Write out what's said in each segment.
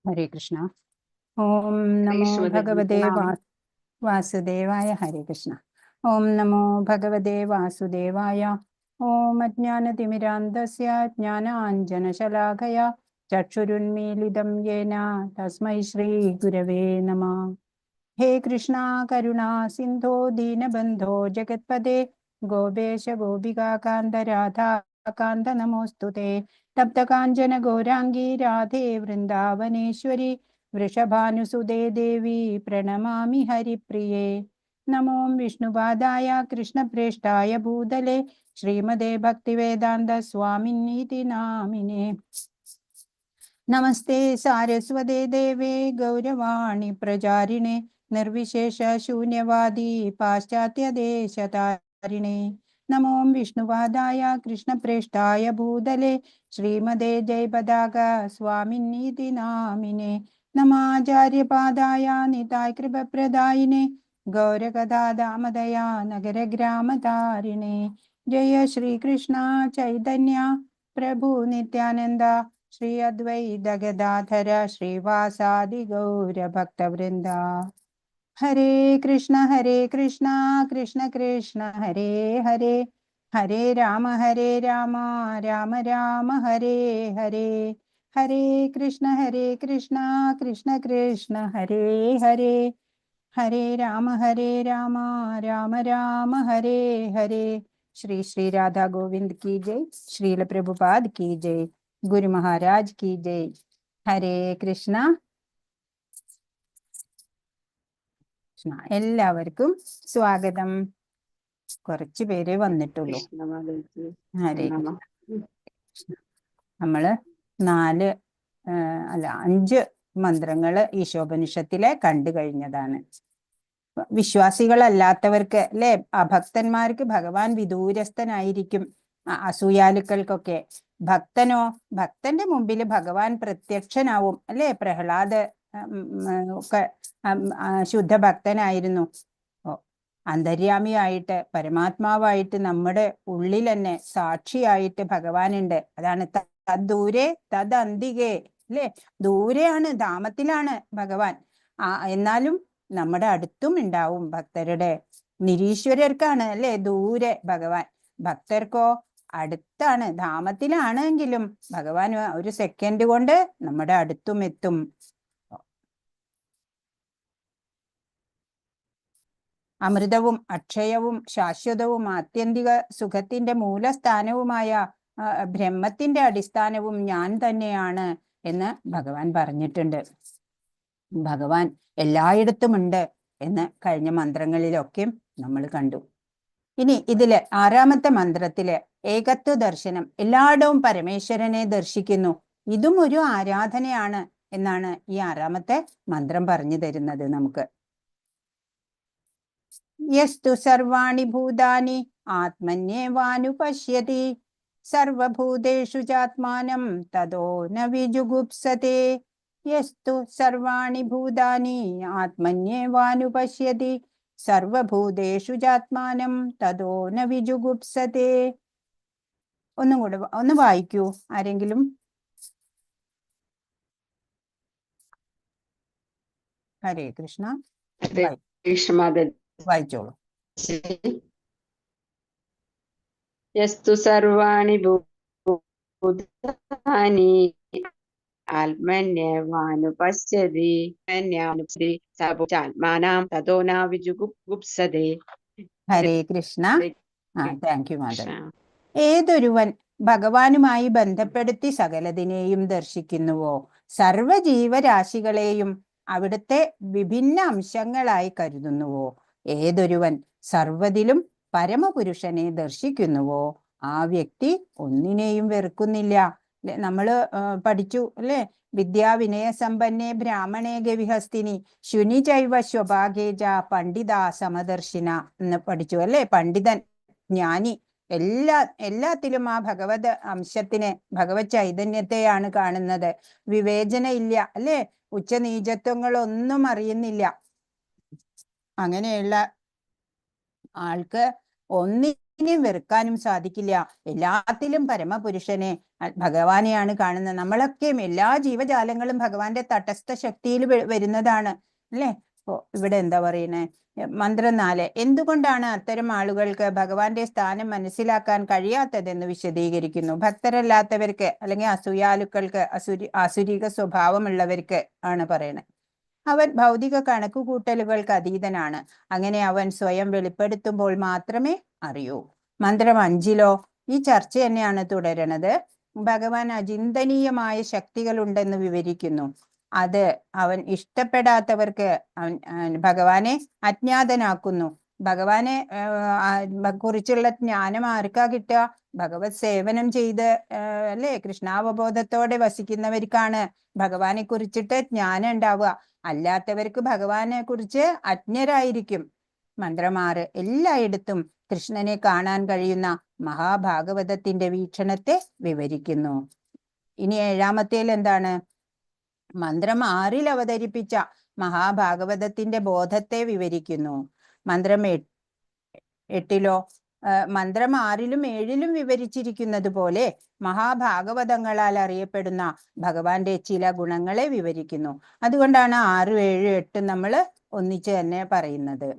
ഹരേ കൃഷ്ണ. ഓം നമോ ഭഗവതേ വാസുദേവായ. ഹരേ കൃഷ്ണ. ഓം നമോ ഭഗവതേ വാസുദേവായ. ഓം അജ്ഞാനതിമിരാന്തസ്യ ജ്ഞാനാഞ്ജനശലാഖയ ചക്ഷുരുന്മീലിതം യേന തസ്മൈ ശ്രീ ഗുരവേ നമഃ. ഹേ കൃഷ്ണ കരുണാ സിന്ധോ ദീനബന്ധോ ജഗത്പദേ ഗോപേശ ഗോപികാകാന്ത രാധാകാന്ത നമോസ്തുതേ. തപ്തകാഞ്ചന ഗൗരാംഗീ രാധേ വൃന്ദാവനേശ്വരി വൃഷഭാനുസുതേ ദേവി പ്രണമാമി ഹരിപ്രിയേ. നമോ വിഷ്ണുപാദായ കൃഷ്ണപ്രേഷ്ഠായ ഭൂതലേ ശ്രീമദേ ഭക്തിവേദാന്ത സ്വാമിനീതി നാമിനേ. നമസ്തേ സാരസ്വതേ ദേവേ ഗൗരവാണി പ്രചാരിണേ നിർവിശേഷ ശൂന്യവാദി പാശ്ചാത്യദേശതാരിണേ. നമോ വിഷ്ണുപാദായ കൃഷ്ണപ്രേഷ്ഠായ ഭൂതലേ ശ്രീമദേ ജയപതാക സ്വാമിനീതി നാമിനേ. നമാചാര്യപാദായ നിതായ കൃപപ്രദായിനേ ഗൗരകഥാദാമദയ നഗരഗ്രാമതാരിണേ. ജയ ശ്രീകൃഷ്ണ ചൈതന്യ പ്രഭു നിത്യാനന്ദ ശ്രീ അദ്വൈത ഗദാധര ശ്രീവാസാദി ഗൗരഭക്തവൃന്ദ. ഹരേ കൃഷ്ണ കൃഷ്ണ കൃഷ്ണ ഹരേ ഹരേ ഹരേ രാമ രാമ രാമ ഹരേ ഹരേ. ഹരേ കൃഷ്ണ കൃഷ്ണ കൃഷ്ണ ഹരേ ഹരേ ഹരേ രാമ രാമ രാമ ഹരേ ഹരേ. ശ്രീ ശ്രീ രാധാ ഗോവിന്ദ് കി ജയ്. ശ്രീല പ്രഭുപാദ് കി ജയ്. ഗുരു മഹാരാജ് കി ജയ്. ഹരേ കൃഷ്ണ. എല്ലാവർക്കും സ്വാഗതം. കുറച്ചു പേരെ വന്നിട്ടുള്ളൂ. ഹരേ കൃഷ്ണ. നമ്മള് 5 മന്ത്രങ്ങള് ഈശോപനിഷത്തിലെ കണ്ടു കഴിഞ്ഞതാണ്. വിശ്വാസികളല്ലാത്തവർക്ക് അല്ലെ, അഭക്തന്മാർക്ക് ഭഗവാൻ വിദൂരസ്ഥനായിരിക്കും, അസൂയാലുക്കൾക്കൊക്കെ. ഭക്തന്റെ മുമ്പിൽ ഭഗവാൻ പ്രത്യക്ഷനാവും അല്ലെ. പ്രഹ്ലാദ് ഒക്കെ ശുദ്ധ ഭക്തനായിരുന്നു. അന്തര്യാമിയായിട്ട് പരമാത്മാവായിട്ട് നമ്മുടെ ഉള്ളിൽ തന്നെ സാക്ഷിയായിട്ട് ഭഗവാനുണ്ട്. അതാണ് തദ്ദൂരെ തദന്തികേ അല്ലെ. ദൂരെയാണ്, ധാമത്തിലാണ് ഭഗവാൻ. എന്നാലും നമ്മുടെ അടുത്തും ഉണ്ടാവും. ഭക്തരുടെ നിരീശ്വരർക്കാണ് അല്ലെ ദൂരെ ഭഗവാൻ. ഭക്തർക്കോ അടുത്താണ്, ധാമത്തിലാണെങ്കിലും ഭഗവാൻ ഒരു സെക്കൻഡ് കൊണ്ട് നമ്മുടെ അടുത്തും എത്തും. അമൃതവും അക്ഷയവും ശാശ്വതവും ആത്യന്തിക സുഖത്തിന്റെ മൂലസ്ഥാനവുമായ ബ്രഹ്മത്തിന്റെ അടിസ്ഥാനവും ഞാൻ തന്നെയാണ് എന്ന് ഭഗവാൻ പറഞ്ഞിട്ടുണ്ട്. ഭഗവാൻ എല്ലായിടത്തുമുണ്ട് എന്ന് കഴിഞ്ഞ മന്ത്രങ്ങളിലൊക്കെ നമ്മൾ കണ്ടു. ഇനി ഇതില് 6ാമത്തെ മന്ത്രത്തില് ഏകത്വ ദർശനം, എല്ലായിടവും പരമേശ്വരനെ ദർശിക്കുന്നു. ഇതും ഒരു ആരാധനയാണ് എന്നാണ് ഈ 6ാമത്തെ മന്ത്രം പറഞ്ഞു തരുന്നത് നമുക്ക്. യസ്തു സർവാണി ഭൂതാനി ആത്മന്യേവാനുപശ്യതി സർവഭൂതേഷു ചാത്മാനം തതോ ന വിജുഗുപ്സതേ. യസ്തു സർവാണി ഭൂതാനി ആത്മന്യേവാനുപശ്യതി സർവഭൂതേഷു ചാത്മാനം തതോ ന വിജുഗുപ്സതേ. ഒന്നും കൂടെ ഒന്ന് വായിക്കൂ ആരെങ്കിലും. ഹരേ കൃഷ്ണ. വായിച്ചോളൂ. യസ്തു സർവാണി ഭൂതാനി ആത്മന്യേവാനുപശ്യതി സർവ്വചാത്മാനാം തതോ ന വിജുഗുപ്സതേ. ഹരേ കൃഷ്ണ. Thank you Madhav. ഏതൊരുവൻ ഭഗവാനുമായി ബന്ധപ്പെടുത്തി സകലതിനെയും ദർശിക്കുന്നുവോ, സർവജീവരാശികളെയും അവിടുത്തെ വിഭിന്ന അംശങ്ങളായി കരുതുന്നുവോ, ഏതൊരുവൻ സർവ്വതിലും പരമപുരുഷനെ ദർശിക്കുന്നുവോ, ആ വ്യക്തി ഒന്നിനെയും വെറുക്കുന്നില്ല. നമ്മള് പഠിച്ചു അല്ലെ. വിദ്യാവിനയ സമ്പന്നേ ബ്രാഹ്മണേ ഗവിഹസ്തിനി ശുനി ചൈവ സ്വഭാഗേജ പണ്ഡിത സമദർശിന എന്ന് പഠിച്ചു അല്ലെ. പണ്ഡിതൻ, ജ്ഞാനി, എല്ലാത്തിലും ആ ഭഗവത് അംശത്തിനെ, ഭഗവത് ചൈതന്യത്തെയാണ് കാണുന്നത്. വിവേചന ഇല്ല അല്ലെ. ഉച്ചനീചത്വങ്ങളൊന്നും അറിയുന്നില്ല. അങ്ങനെയുള്ള ആൾക്ക് ഒന്നിനെയും വെറുക്കാനും സാധിക്കില്ല. എല്ലാത്തിലും പരമപുരുഷനെ ഭഗവാനെയാണ് കാണുന്നത്. നമ്മളൊക്കെയും എല്ലാ ജീവജാലങ്ങളും ഭഗവാന്റെ തടസ്ഥ ശക്തിയിൽ വരുന്നതാണ് അല്ലേ? ഇപ്പോ ഇവിടെ എന്താ പറയുന്നേ? മന്ത്രം 4. എന്തുകൊണ്ടാണ് അത്തരം ആളുകൾക്ക് ഭഗവാന്റെ സ്ഥാനം മനസ്സിലാക്കാൻ കഴിയാത്തതെന്ന് വിശദീകരിക്കുന്നു. ഭക്തരല്ലാത്തവർക്ക് അല്ലെങ്കിൽ അസൂയാലുക്കൾക്ക്, ആസുരിക സ്വഭാവമുള്ളവർക്ക് ആണ് പറയണത്. അവൻ ഭൗതിക കണക്കുകൂട്ടലുകൾക്ക് അതീതനാണ്. അങ്ങനെ അവൻ സ്വയം വെളിപ്പെടുത്തുമ്പോൾ മാത്രമേ അറിയൂ. മന്ത്രം 5 ഈ ചർച്ച തന്നെയാണ് തുടരണത്. ഭഗവാൻ അചിന്തനീയമായ ശക്തികളുണ്ടെന്ന് വിവരിക്കുന്നു. അത് അവൻ ഇഷ്ടപ്പെടാത്തവർക്ക് ഭഗവാനെ അജ്ഞാതനാക്കുന്നു. ഭഗവാനെ കുറിച്ചുള്ള ജ്ഞാനം ആർക്കാ കിട്ടുക? ഭഗവത് സേവനം ചെയ്ത് അല്ലേ കൃഷ്ണാവബോധത്തോടെ വസിക്കുന്നവർക്കാണ് ഭഗവാനെ കുറിച്ചിട്ട് ജ്ഞാനം ഉണ്ടാവുക. അല്ലാത്തവർക്ക് ഭഗവാനെ കുറിച്ച് അജ്ഞരായിരിക്കും. മന്ത്രം 6 എല്ലായിടത്തും കൃഷ്ണനെ കാണാൻ കഴിയുന്ന മഹാഭാഗവതത്തിന്റെ വീക്ഷണത്തെ വിവരിക്കുന്നു. ഇനി 7-ാമത്തേൽ എന്താണ്? മന്ത്രം 6 അവതരിപ്പിച്ച മഹാഭാഗവതത്തിന്റെ ബോധത്തെ വിവരിക്കുന്നു. മന്ത്രം 8 മന്ത്രം 6-ലും 7-ലും വിവരിച്ചിരിക്കുന്നത് പോലെ മഹാഭാഗവതങ്ങളാൽ അറിയപ്പെടുന്ന ഭഗവാന്റെ ചില ഗുണങ്ങളെ വിവരിക്കുന്നു. അതുകൊണ്ടാണ് 6, 7, 8 നമ്മൾ ഒന്നിച്ച് തന്നെ പറയുന്നത്.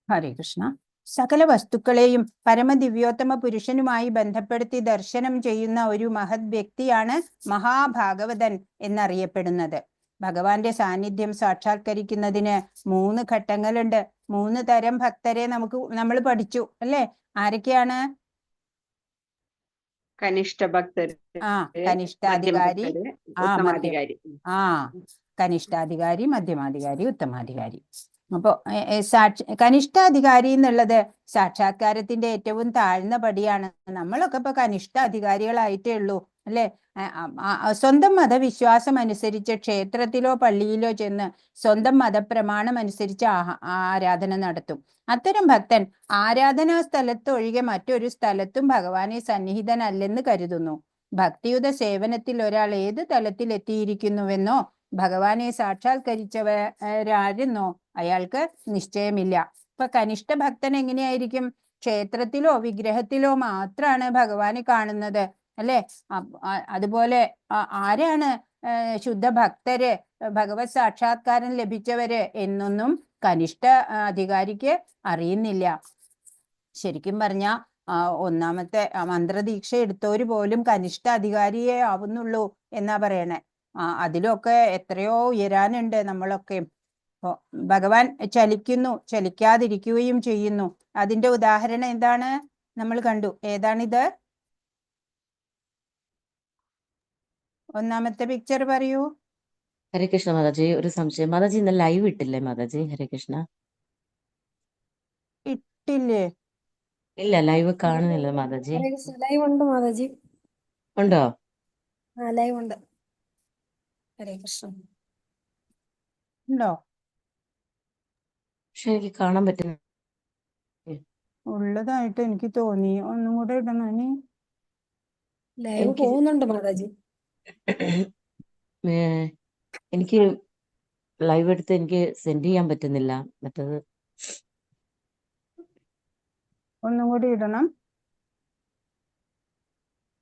ഹരേ കൃഷ്ണ. സകല വസ്തുക്കളെയും പരമദിവ്യോത്തമ പുരുഷനുമായി ബന്ധപ്പെടുത്തി ദർശനം ചെയ്യുന്ന ഒരു മഹത് വ്യക്തിയാണ് മഹാഭാഗവതൻ എന്നറിയപ്പെടുന്നത്. ഭഗവാന്റെ സാന്നിധ്യം സാക്ഷാത്കരിക്കുന്നതിന് 3 ഘട്ടങ്ങളുണ്ട്. 3 തരം ഭക്തരെ നമ്മൾ പഠിച്ചു അല്ലേ? ആരൊക്കെയാണ്? കനിഷ്ഠ ഭക്തർ, കനിഷ്ഠാധികാരി, ഉത്തമാധികാരി. കനിഷ്ഠാധികാരി, മധ്യമാധികാരി, ഉത്തമാധികാരി. അപ്പോ കനിഷ്ഠാധികാരി എന്നുള്ളത് സാക്ഷാത്കാരത്തിന്റെ ഏറ്റവും താഴ്ന്ന പടിയാണ്. നമ്മളൊക്കെ ഇപ്പൊ കനിഷ്ഠാധികാരികളായിട്ടേ ഉള്ളൂ അല്ലെ? സ്വന്തം മതവിശ്വാസം അനുസരിച്ച് ക്ഷേത്രത്തിലോ പള്ളിയിലോ ചെന്ന് സ്വന്തം മതപ്രമാണം അനുസരിച്ച് ആരാധന നടത്തും. അത്തരം ഭക്തൻ ആരാധനാ സ്ഥലത്ത് ഒഴികെ മറ്റൊരു സ്ഥലത്തും ഭഗവാനെ സന്നിഹിതനല്ലെന്ന് കരുതുന്നു. ഭക്തിയുത സേവനത്തിൽ ഒരാൾ ഏത് തലത്തിൽ എത്തിയിരിക്കുന്നുവെന്നോ ഭഗവാനെ സാക്ഷാത്കരിച്ചവരാരെന്നോ അയാൾക്ക് നിശ്ചയമില്ല. ഇപ്പൊ കനിഷ്ഠ ഭക്തൻ എങ്ങനെയായിരിക്കും? ക്ഷേത്രത്തിലോ വിഗ്രഹത്തിലോ മാത്രമാണ് ഭഗവാനെ കാണുന്നത് അല്ലെ? അതുപോലെ ആരാണ് ശുദ്ധ ഭക്തര്, ഭഗവത് സാക്ഷാത്കാരം ലഭിച്ചവര് എന്നൊന്നും കനിഷ്ഠ അധികാരിക്ക് അറിയുന്നില്ല. ശരിക്കും പറഞ്ഞ 1-ാമത്തെ മന്ത്രദീക്ഷ എടുത്തവര് പോലും കനിഷ്ഠ അധികാരിയെ ആവുന്നുള്ളൂ എന്നാ പറയണേ. അതിലൊക്കെ എത്രയോ ഉയരാനുണ്ട് നമ്മളൊക്കെ. ഭഗവാൻ ചലിക്കുന്നു, ചലിക്കാതിരിക്കുകയും ചെയ്യുന്നു. അതിന്റെ ഉദാഹരണം എന്താണ്? നമ്മൾ കണ്ടു. ഏതാണിത്? 1-ാമത്തെ പിക്ചർ പറയൂ. ഹരേ കൃഷ്ണ മാതാജി, ഒരു സംശയം. മാതാജി ഇന്ന് ലൈവ് ഇട്ടില്ലേ മാതാജി? ഹരേ കൃഷ്ണ. ഇട്ടില്ലേ? ഇല്ല, ലൈവ് കാണുന്നില്ല മാതാജി. ലൈവ് ഉണ്ട് മാതാജി. ഉണ്ടോ? ലൈവ് ഉണ്ട്. ഹരേ കൃഷ്ണ. ഉണ്ടോ? പക്ഷെ എനിക്ക് കാണാൻ പറ്റുന്നു. ഉള്ളതായിട്ട് എനിക്ക് തോന്നി. ഒന്നും കൂടെ ഇടണോ ഇനി? ലൈവ് പോകുന്നുണ്ട് മാതാജി. എനിക്ക് ലൈവ് എടുത്ത് എനിക്ക് സെൻഡ് ചെയ്യാൻ പറ്റുന്നില്ല. മറ്റത് ഒന്നും കൂടി ഇടണം.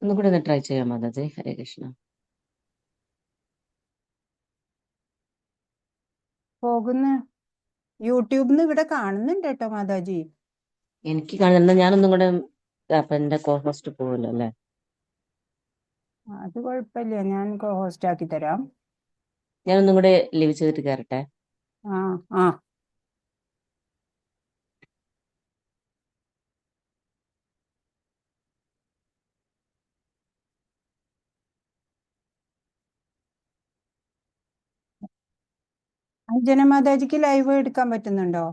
ഒന്നും കൂടെ ഒന്ന് ട്രൈ ചെയ്യാം മാതാജി. ഹരേ കൃഷ്ണ. പോകുന്ന യൂട്യൂബിന്ന് ഇവിടെ കാണുന്നുണ്ട് കേട്ടോ മാതാജി. എനിക്ക് കാണുന്ന ഞാനൊന്നും കൂടെ അപ്പൊ എന്റെ കോ ഹോസ്റ്റ് പോകുമല്ലോ അല്ലെ? അത് കുഴപ്പമില്ല, ഞാൻ ഹോസ്റ്റ് ആക്കി തരാം. ഞാനൊന്നും കൂടെ ലീവ് ചെയ്തിട്ട് കയറട്ടെ. ആ അഞ്ജന മാതാജിക്ക് ലൈവ് എടുക്കാൻ പറ്റുന്നുണ്ടോ?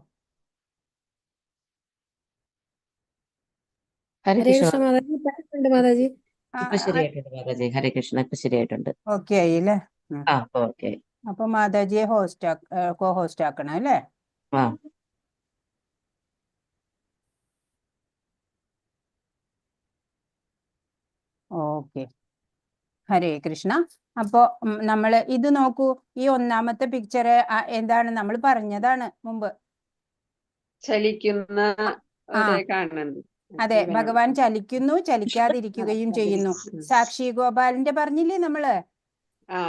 ഹരേ ഹരേ കൃഷ്ണ. കൃഷ്ണ മാതാജി. ഉണ്ട് മാതാജി. ഇപ്പൊ ശരിയായിട്ടുണ്ട് മാതാജി. ഹരേ കൃഷ്ണ, ഇപ്പൊ ശരിയായിട്ടുണ്ട്. ഓക്കെ ആയില്ലേ? ഓക്കെ. അപ്പൊ മാതാജിയെ കോ ഹോസ്റ്റ് ആക്കണം അല്ലേ? ഓക്കെ. ഹരേ കൃഷ്ണ. അപ്പോ നമ്മള് ഇത് നോക്കൂ, ഈ ഒന്നാമത്തെ പിക്ചറ് എന്താണ് നമ്മൾ പറഞ്ഞതാണ് മുമ്പ്. ചലിക്കുന്ന കാണുന്നുണ്ട്. അതെ, ഭഗവാൻ ചലിക്കുന്നു, ചലിക്കാതിരിക്കുകയും ചെയ്യുന്നു. സാക്ഷി ഗോപാലിന്റെ പറഞ്ഞില്ലേ നമ്മള്?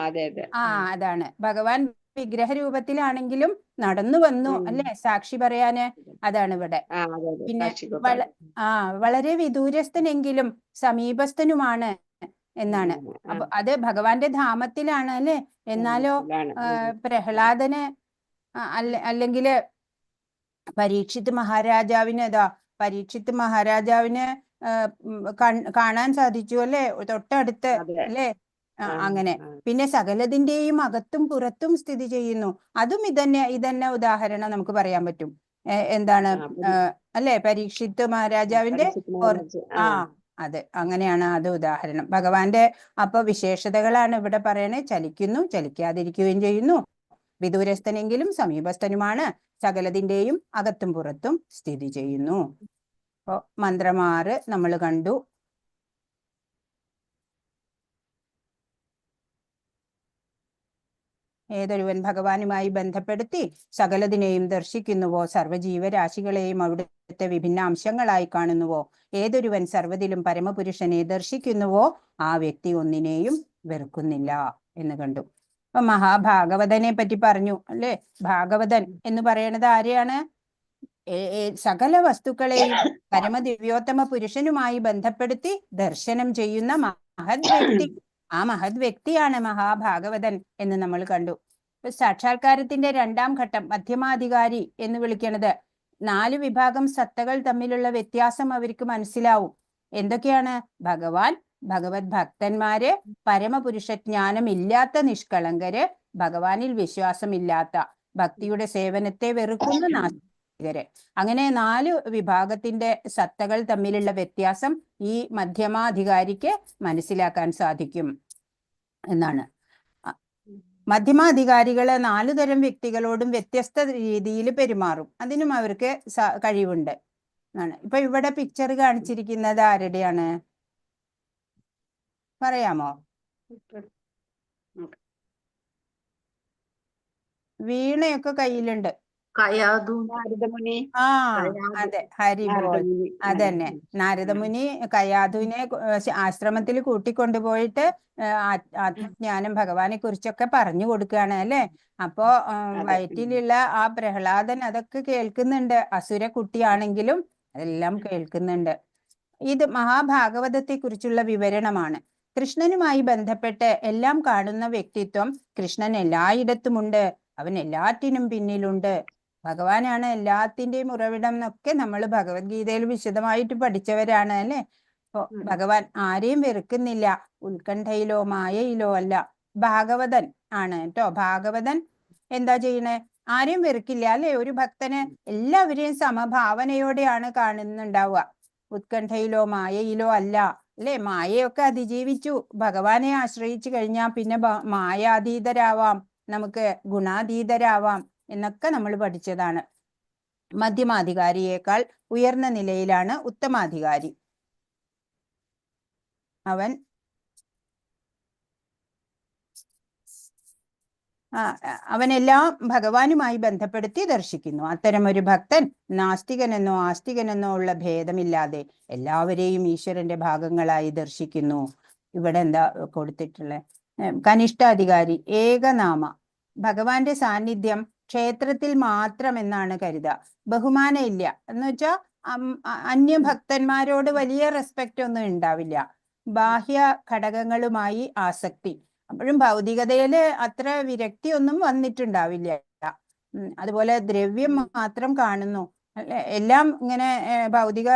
അതെ അതെ. അതാണ് ഭഗവാൻ വിഗ്രഹ രൂപത്തിലാണെങ്കിലും നടന്നു വന്നു അല്ലെ സാക്ഷി പറയാന്. അതാണ് ഇവിടെ. പിന്നെ വളരെ വിദൂരസ്ഥനെങ്കിലും സമീപസ്ഥനുമാണ് എന്നാണ്. അപ്പൊ അത് ഭഗവാന്റെ ധാമത്തിലാണ് അല്ലെ. എന്നാലോ പ്രഹ്ലാദന് അല്ലെങ്കില് പരീക്ഷിത്ത് മഹാരാജാവിന് കാണാൻ സാധിച്ചു അല്ലെ, തൊട്ടടുത്ത് അല്ലെ. അങ്ങനെ പിന്നെ സകലതിന്റെയും അകത്തും പുറത്തും സ്ഥിതി ചെയ്യുന്നു. അതും ഇതന്നെ ഉദാഹരണം നമുക്ക് പറയാൻ പറ്റും. എന്താണ് അല്ലെ, പരീക്ഷിത്ത് മഹാരാജാവിന്റെ അതെ, അങ്ങനെയാണ് അത് ഉദാഹരണം. ഭഗവാന്റെ അപ്പൊ വിശേഷതകളാണ് ഇവിടെ പറയണേ. ചലിക്കുന്നു, ചലിക്കാതിരിക്കുകയും ചെയ്യുന്നു, വിദൂരസ്ഥനെങ്കിലും സമീപസ്ഥനുമാണ്, സകലതിന്റെയും അകത്തും പുറത്തും സ്ഥിതി ചെയ്യുന്നു. അപ്പൊ മന്ത്രം 6 നമ്മൾ കണ്ടു. ഏതൊരുവൻ ഭഗവാനുമായി ബന്ധപ്പെടുത്തി സകലതിനെയും ദർശിക്കുന്നുവോ, സർവ്വജീവരാശികളെയും അവിടുത്തെ വിഭിന്ന അംശങ്ങളായി കാണുന്നുവോ, ഏതൊരുവൻ സർവ്വതിലും പരമപുരുഷനെ ദർശിക്കുന്നുവോ, ആ വ്യക്തി ഒന്നിനെയും വെറുക്കുന്നില്ല എന്ന് കണ്ടു. അപ്പൊ മഹാഭാഗവതനെ പറ്റി പറഞ്ഞു അല്ലെ. ഭാഗവതൻ എന്ന് പറയുന്നത് ആരെയാണ്? സകല വസ്തുക്കളെയും പരമദിവ്യോത്തമ പുരുഷനുമായി ബന്ധപ്പെടുത്തി ദർശനം ചെയ്യുന്ന മഹത് വ്യക്തി. ആ മഹത് വ്യക്തിയാണ് മഹാഭാഗവതൻ എന്ന് നമ്മൾ കണ്ടു. സാക്ഷാത്കാരത്തിന്റെ 2ാം ഘട്ടം മധ്യമാധികാരി എന്ന് വിളിക്കണത് 4 വിഭാഗം സത്തകൾ തമ്മിലുള്ള വ്യത്യാസം അവർക്ക് മനസ്സിലാവും. എന്തൊക്കെയാണ്? ഭഗവാൻ, ഭഗവത് ഭക്തന്മാര്, പരമപുരുഷജ്ഞാനം ഇല്ലാത്ത നിഷ്കളങ്കര്, ഭഗവാനിൽ വിശ്വാസമില്ലാത്ത, ഭക്തിയുടെ സേവനത്തെ വെറുക്കുന്ന നാസ്തികര്. അങ്ങനെ 4 വിഭാഗത്തിന്റെ സത്തകൾ തമ്മിലുള്ള വ്യത്യാസം ഈ മധ്യമാധികാരിക്ക് മനസ്സിലാക്കാൻ സാധിക്കും എന്നാണ്. മധ്യമാധികാരികള് 4 തരം വ്യക്തികളോടും വ്യത്യസ്ത രീതിയിൽ പെരുമാറും. അതിനും അവർക്ക് കഴിവുണ്ട് എന്നാണ്. ഇപ്പൊ ഇവിടെ പിക്ചർ കാണിച്ചിരിക്കുന്നത് ആരുടെയാണ് പറയാമോ? വീണയൊക്കെ കയ്യിലുണ്ട്. അതെ, ഹരിബോൾ. അതന്നെ, നാരദമുനി കയാധുവിനെ ആശ്രമത്തിൽ കൂട്ടിക്കൊണ്ടുപോയിട്ട് ആത്മജ്ഞാനം, ഭഗവാനെ കുറിച്ചൊക്കെ പറഞ്ഞു കൊടുക്കുകയാണ് അല്ലെ. അപ്പോ വയറ്റിലുള്ള ആ പ്രഹ്ലാദൻ അതൊക്കെ കേൾക്കുന്നുണ്ട്. അസുര കുട്ടിയാണെങ്കിലും അതെല്ലാം കേൾക്കുന്നുണ്ട്. ഇത് മഹാഭാഗവതത്തെ കുറിച്ചുള്ള വിവരണമാണ്. കൃഷ്ണനുമായി ബന്ധപ്പെട്ട് എല്ലാം കാണുന്ന വ്യക്തിത്വം. കൃഷ്ണൻ എല്ലായിടത്തുമുണ്ട്, അവൻ എല്ലാറ്റിനും പിന്നിലുണ്ട്. ഭഗവാനാണ് എല്ലാത്തിന്റെയും ഉറവിടം എന്നൊക്കെ നമ്മൾ ഭഗവത്ഗീതയിൽ വിശദമായിട്ട് പഠിച്ചവരാണ് അല്ലെ. അപ്പൊ ഭഗവാൻ ആരെയും വെറുക്കുന്നില്ല, ഉത്കണ്ഠയിലോ മായയിലോ അല്ല. ഭാഗവതൻ ആണ് കേട്ടോ. ഭാഗവതൻ എന്താ ചെയ്യണേ? ആരെയും വെറുക്കില്ല അല്ലെ. ഒരു ഭക്തന് എല്ലാവരെയും സമഭാവനയോടെയാണ് കാണുന്നുണ്ടാവുക. ഉത്കണ്ഠയിലോ മായയിലോ അല്ല അല്ലെ. മായയൊക്കെ അതിജീവിച്ചു ഭഗവാനെ ആശ്രയിച്ചു കഴിഞ്ഞാൽ പിന്നെ മായാതീതരാവാം, നമുക്ക് ഗുണാതീതരാവാം എന്നൊക്കെ നമ്മൾ പഠിച്ചതാണ്. മധ്യമാധികാരിയേക്കാൾ ഉയർന്ന നിലയിലാണ് ഉത്തമാധികാരി. അവനെല്ലാം ഭഗവാനുമായി ബന്ധപ്പെടുത്തി ദർശിക്കുന്നു. അത്തരമൊരു ഭക്തൻ നാസ്തികനെന്നോ ആസ്തികനെന്നോ ഉള്ള ഭേദമില്ലാതെ എല്ലാവരെയും ഈശ്വരന്റെ ഭാഗങ്ങളായി ദർശിക്കുന്നു. ഇവിടെ എന്താ കൊടുത്തിട്ടുള്ളത്? കനിഷ്ഠാധികാരി ഏകനാമ. ഭഗവാന്റെ സാന്നിധ്യം ക്ഷേത്രത്തിൽ മാത്രം എന്നാണ് കരുതുക. ബഹുമാനം ഇല്ല എന്ന് വെച്ചാൽ അന്യഭക്തന്മാരോട് വലിയ റെസ്പെക്റ്റ് ഒന്നും ഉണ്ടാവില്ല. ബാഹ്യ ഘടകങ്ങളുമായി ആസക്തി. അപ്പോഴും ഭൗതികതയില് അത്ര വിരക്തി ഒന്നും വന്നിട്ടുണ്ടാവില്ല. അതുപോലെ ദ്രവ്യം മാത്രം കാണുന്നു. എല്ലാം ഇങ്ങനെ ഭൗതിക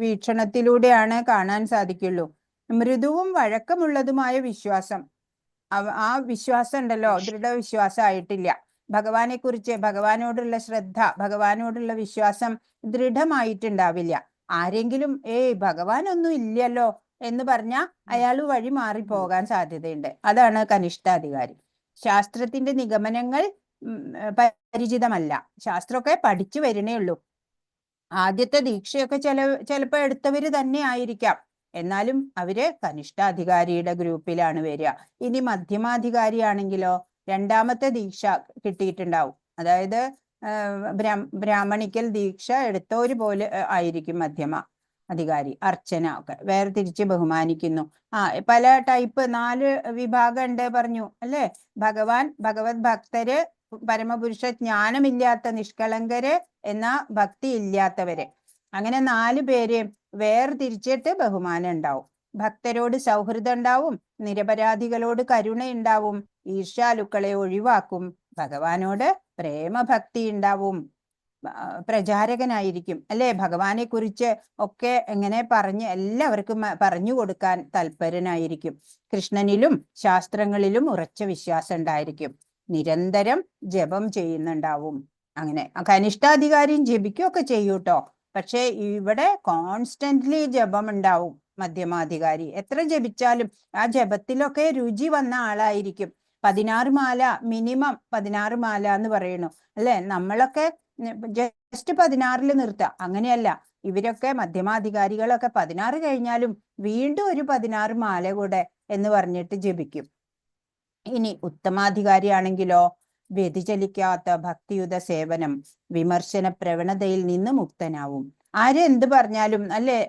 വീക്ഷണത്തിലൂടെയാണ് കാണാൻ സാധിക്കുള്ളൂ. മൃദുവും വഴക്കമുള്ളതുമായ വിശ്വാസം. ആ വിശ്വാസം ഉണ്ടല്ലോ, ദൃഢവിശ്വാസം ആയിട്ടില്ല. ഭഗവാനെ കുറിച്ച്, ഭഗവാനോടുള്ള ശ്രദ്ധ, ഭഗവാനോടുള്ള വിശ്വാസം ദൃഢമായിട്ടുണ്ടാവില്ല. ആരെങ്കിലും ഭഗവാനൊന്നും ഇല്ലല്ലോ എന്ന് പറഞ്ഞാൽ അയാൾ വഴി മാറിപ്പോകാൻ സാധ്യതയുണ്ട്. അതാണ് കനിഷ്ഠാധികാരി. ശാസ്ത്രത്തിന്റെ നിഗമനങ്ങൾ പരിചിതമല്ല. ശാസ്ത്രമൊക്കെ പഠിച്ചു വരണേ ഉള്ളൂ. ആദ്യത്തെ ദീക്ഷയൊക്കെ ചിലപ്പോ എടുത്തവര് തന്നെ ആയിരിക്കാം. എന്നാലും അവര് കനിഷ്ഠാധികാരിയുടെ ഗ്രൂപ്പിലാണ് വരിക. ഇനി മധ്യമാധികാരിയാണെങ്കിലോ രണ്ടാമത്തെ ദീക്ഷ കിട്ടിയിട്ടുണ്ടാവും. അതായത് ബ്രാഹ്മണിക്കൽ ദീക്ഷ എടുത്തവര് പോലെ ആയിരിക്കും മധ്യമ അധികാരി. അർച്ചന ഒക്കെ വേർതിരിച്ച് ബഹുമാനിക്കുന്നു. പല ടൈപ്പ് 4 വിഭാഗം ഉണ്ട് പറഞ്ഞു അല്ലേ? ഭഗവത് ഭക്തര്, പരമപുരുഷ ജ്ഞാനമില്ലാത്ത നിഷ്കളങ്കര്, എന്നാ ഭക്തി ഇല്ലാത്തവര്, അങ്ങനെ 4 പേര് വേർതിരിച്ചിട്ട് ബഹുമാനം ഉണ്ടാവും. ഭക്തരോട് സൗഹൃദം ഉണ്ടാവും, നിരപരാധികളോട് കരുണ ഉണ്ടാവും, ഈർഷ്യാലുക്കളെ ഒഴിവാക്കും, ഭഗവാനോട് പ്രേമഭക്തി ഉണ്ടാവും, പ്രചാരകനായിരിക്കും അല്ലെ? ഭഗവാനെ കുറിച്ച് ഒക്കെ എങ്ങനെ പറഞ്ഞ് എല്ലാവർക്കും പറഞ്ഞു കൊടുക്കാൻ തൽപരനായിരിക്കും. കൃഷ്ണനിലും ശാസ്ത്രങ്ങളിലും ഉറച്ച വിശ്വാസം ഉണ്ടായിരിക്കും. നിരന്തരം ജപം ചെയ്യുന്നുണ്ടാവും. അങ്ങനെ കനിഷ്ഠാധികാരിയും ജപിക്കുകയൊക്കെ ചെയ്യൂട്ടോ. പക്ഷെ ഇവിടെ കോൺസ്റ്റന്റ്ലി ജപം ഉണ്ടാവും. മധ്യമാധികാരി എത്ര ജപിച്ചാലും ആ ജപത്തിലൊക്കെ രുചി വന്ന ആളായിരിക്കും. 16 മാല, മിനിമം 16 മാല എന്ന് പറയുന്നു അല്ലെ? നമ്മളൊക്കെ ജസ്റ്റ് 16ൽ നിർത്താം. അങ്ങനെയല്ല, ഇവരൊക്കെ മധ്യമാധികാരികളൊക്കെ 16 കഴിഞ്ഞാലും വീണ്ടും ഒരു 16 മാല കൂടെ എന്ന് പറഞ്ഞിട്ട് ജപിക്കും. ഇനി ഉത്തമാധികാരിയാണെങ്കിലോ വ്യതിചലിക്കാത്ത ഭക്തിയുത സേവനം, വിമർശന പ്രവണതയിൽ നിന്ന് മുക്തനാവും. ആരെന്ത് പറഞ്ഞാലും അല്ലെ,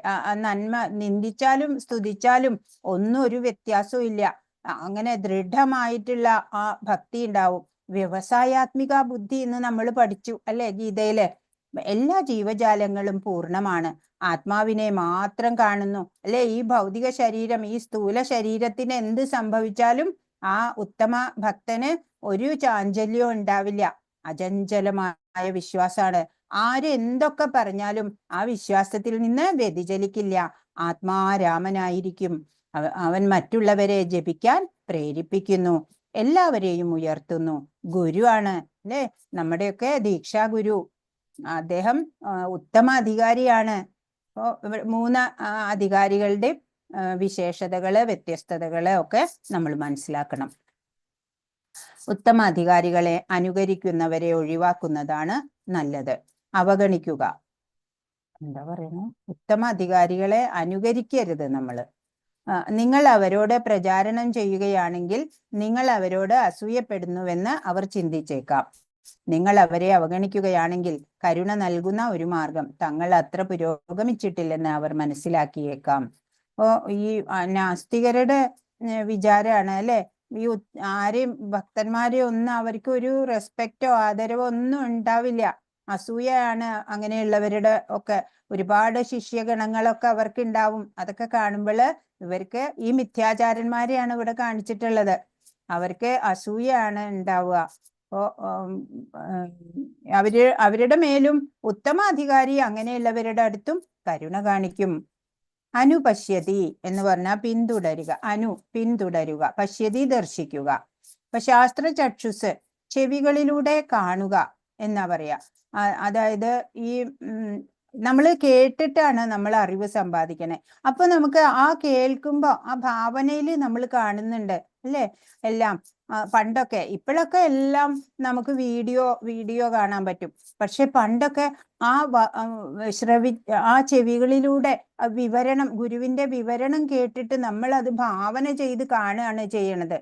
നന്മ നിന്ദിച്ചാലും സ്തുതിച്ചാലും ഒന്നും ഒരു വ്യത്യാസവും ഇല്ല. അങ്ങനെ ദൃഢമായിട്ടുള്ള ആ ഭക്തി ഉണ്ടാവും. വ്യവസായാത്മിക ബുദ്ധി എന്ന് നമ്മൾ പഠിച്ചു അല്ലെ ഗീതയില്? എല്ലാ ജീവജാലങ്ങളും പൂർണ്ണമാണ്, ആത്മാവിനെ മാത്രം കാണുന്നു അല്ലെ? ഈ ഭൗതിക ശരീരം, ഈ സ്ഥൂല ശരീരത്തിന് എന്ത് സംഭവിച്ചാലും ആ ഉത്തമ ഭക്തന് ഒരു ചാഞ്ചല്യവും ഉണ്ടാവില്ല. അചഞ്ചലമായ വിശ്വാസാണ്. ആര് എന്തൊക്കെ പറഞ്ഞാലും ആ വിശ്വാസത്തിൽ നിന്ന് വ്യതിചലിക്കില്ല. ആത്മാരാമനായിരിക്കും. അവൻ മറ്റുള്ളവരെ ജപിക്കാൻ പ്രേരിപ്പിക്കുന്നു, എല്ലാവരെയും ഉയർത്തുന്നു. ഗുരുവാണ് അല്ലെ? നമ്മുടെയൊക്കെ ദീക്ഷാ ഗുരു. അദ്ദേഹം ഉത്തമ അധികാരിയാണ്. അപ്പോ 3 അധികാരികളുടെ വിശേഷതകള്, വ്യത്യസ്തതകള് ഒക്കെ നമ്മൾ മനസ്സിലാക്കണം. ഉത്തമ അധികാരികളെ അനുകരിക്കുന്നവരെ ഒഴിവാക്കുന്നതാണ് നല്ലത്. അവഗണിക്കുക, എന്താ പറയുന്നു? ഉത്തമ അധികാരികളെ അനുകരിക്കരുത് നമ്മള്. നിങ്ങൾ അവരോട് പ്രചാരണം ചെയ്യുകയാണെങ്കിൽ നിങ്ങൾ അവരോട് അസൂയപ്പെടുന്നുവെന്ന് അവർ ചിന്തിച്ചേക്കാം. നിങ്ങൾ അവരെ അവഗണിക്കുകയാണെങ്കിൽ കരുണ നൽകുന്ന ഒരു മാർഗം തങ്ങൾ അത്ര പുരോഗമിച്ചിട്ടില്ലെന്ന് അവർ മനസ്സിലാക്കിയേക്കാം. അപ്പോ ഈ നാസ്തികരുടെ വിചാരമാണ് അല്ലെ, ഈ ആരെയും ഭക്തന്മാരെ ഒന്നും അവർക്ക് ഒരു റെസ്പെക്റ്റോ ആദരവോ ഒന്നും ഉണ്ടാവില്ല. അസൂയയാണ് അങ്ങനെയുള്ളവരുടെ ഒക്കെ. ഒരുപാട് ശിഷ്യഗണങ്ങളൊക്കെ അവർക്ക് ഉണ്ടാവും. അതൊക്കെ കാണുമ്പോൾ ഇവർക്ക് ഈ മിഥ്യാചാരന്മാരെയാണ് ഇവിടെ കാണിച്ചിട്ടുള്ളത്. അവർക്ക് അസൂയയാണ് ഉണ്ടാവുക. അപ്പോ അവരുടെ മേലും ഉത്തമ അധികാരി അങ്ങനെയുള്ളവരുടെ അടുത്തും കരുണ കാണിക്കും. അനുപശ്യതി എന്ന് പറഞ്ഞാൽ പിന്തുടരുക. പിന്തുടരുക, പശ്യതി ദർശിക്കുക. അപ്പൊ ശാസ്ത്ര ചക്ഷുസ് ചെവികളിലൂടെ കാണുക എന്നാ പറയാ. അതായത് ഈ നമ്മൾ കേട്ടിട്ടാണ് നമ്മൾ അറിവ് സമ്പാദിക്കണേ. അപ്പൊ നമുക്ക് ആ കേൾക്കുമ്പോ ആ ഭാവനയിൽ നമ്മൾ കാണുന്നുണ്ട് അല്ലേ എല്ലാം. പണ്ടൊക്കെ, ഇപ്പോഴൊക്കെ എല്ലാം നമുക്ക് വീഡിയോ കാണാൻ പറ്റും. പക്ഷെ പണ്ടൊക്കെ ആ ചെവികളിലൂടെ വിവരണം, ഗുരുവിന്റെ വിവരണം കേട്ടിട്ട് നമ്മൾ അത് ഭാവന ചെയ്ത് കാണുകയാണ് ചെയ്യണത്.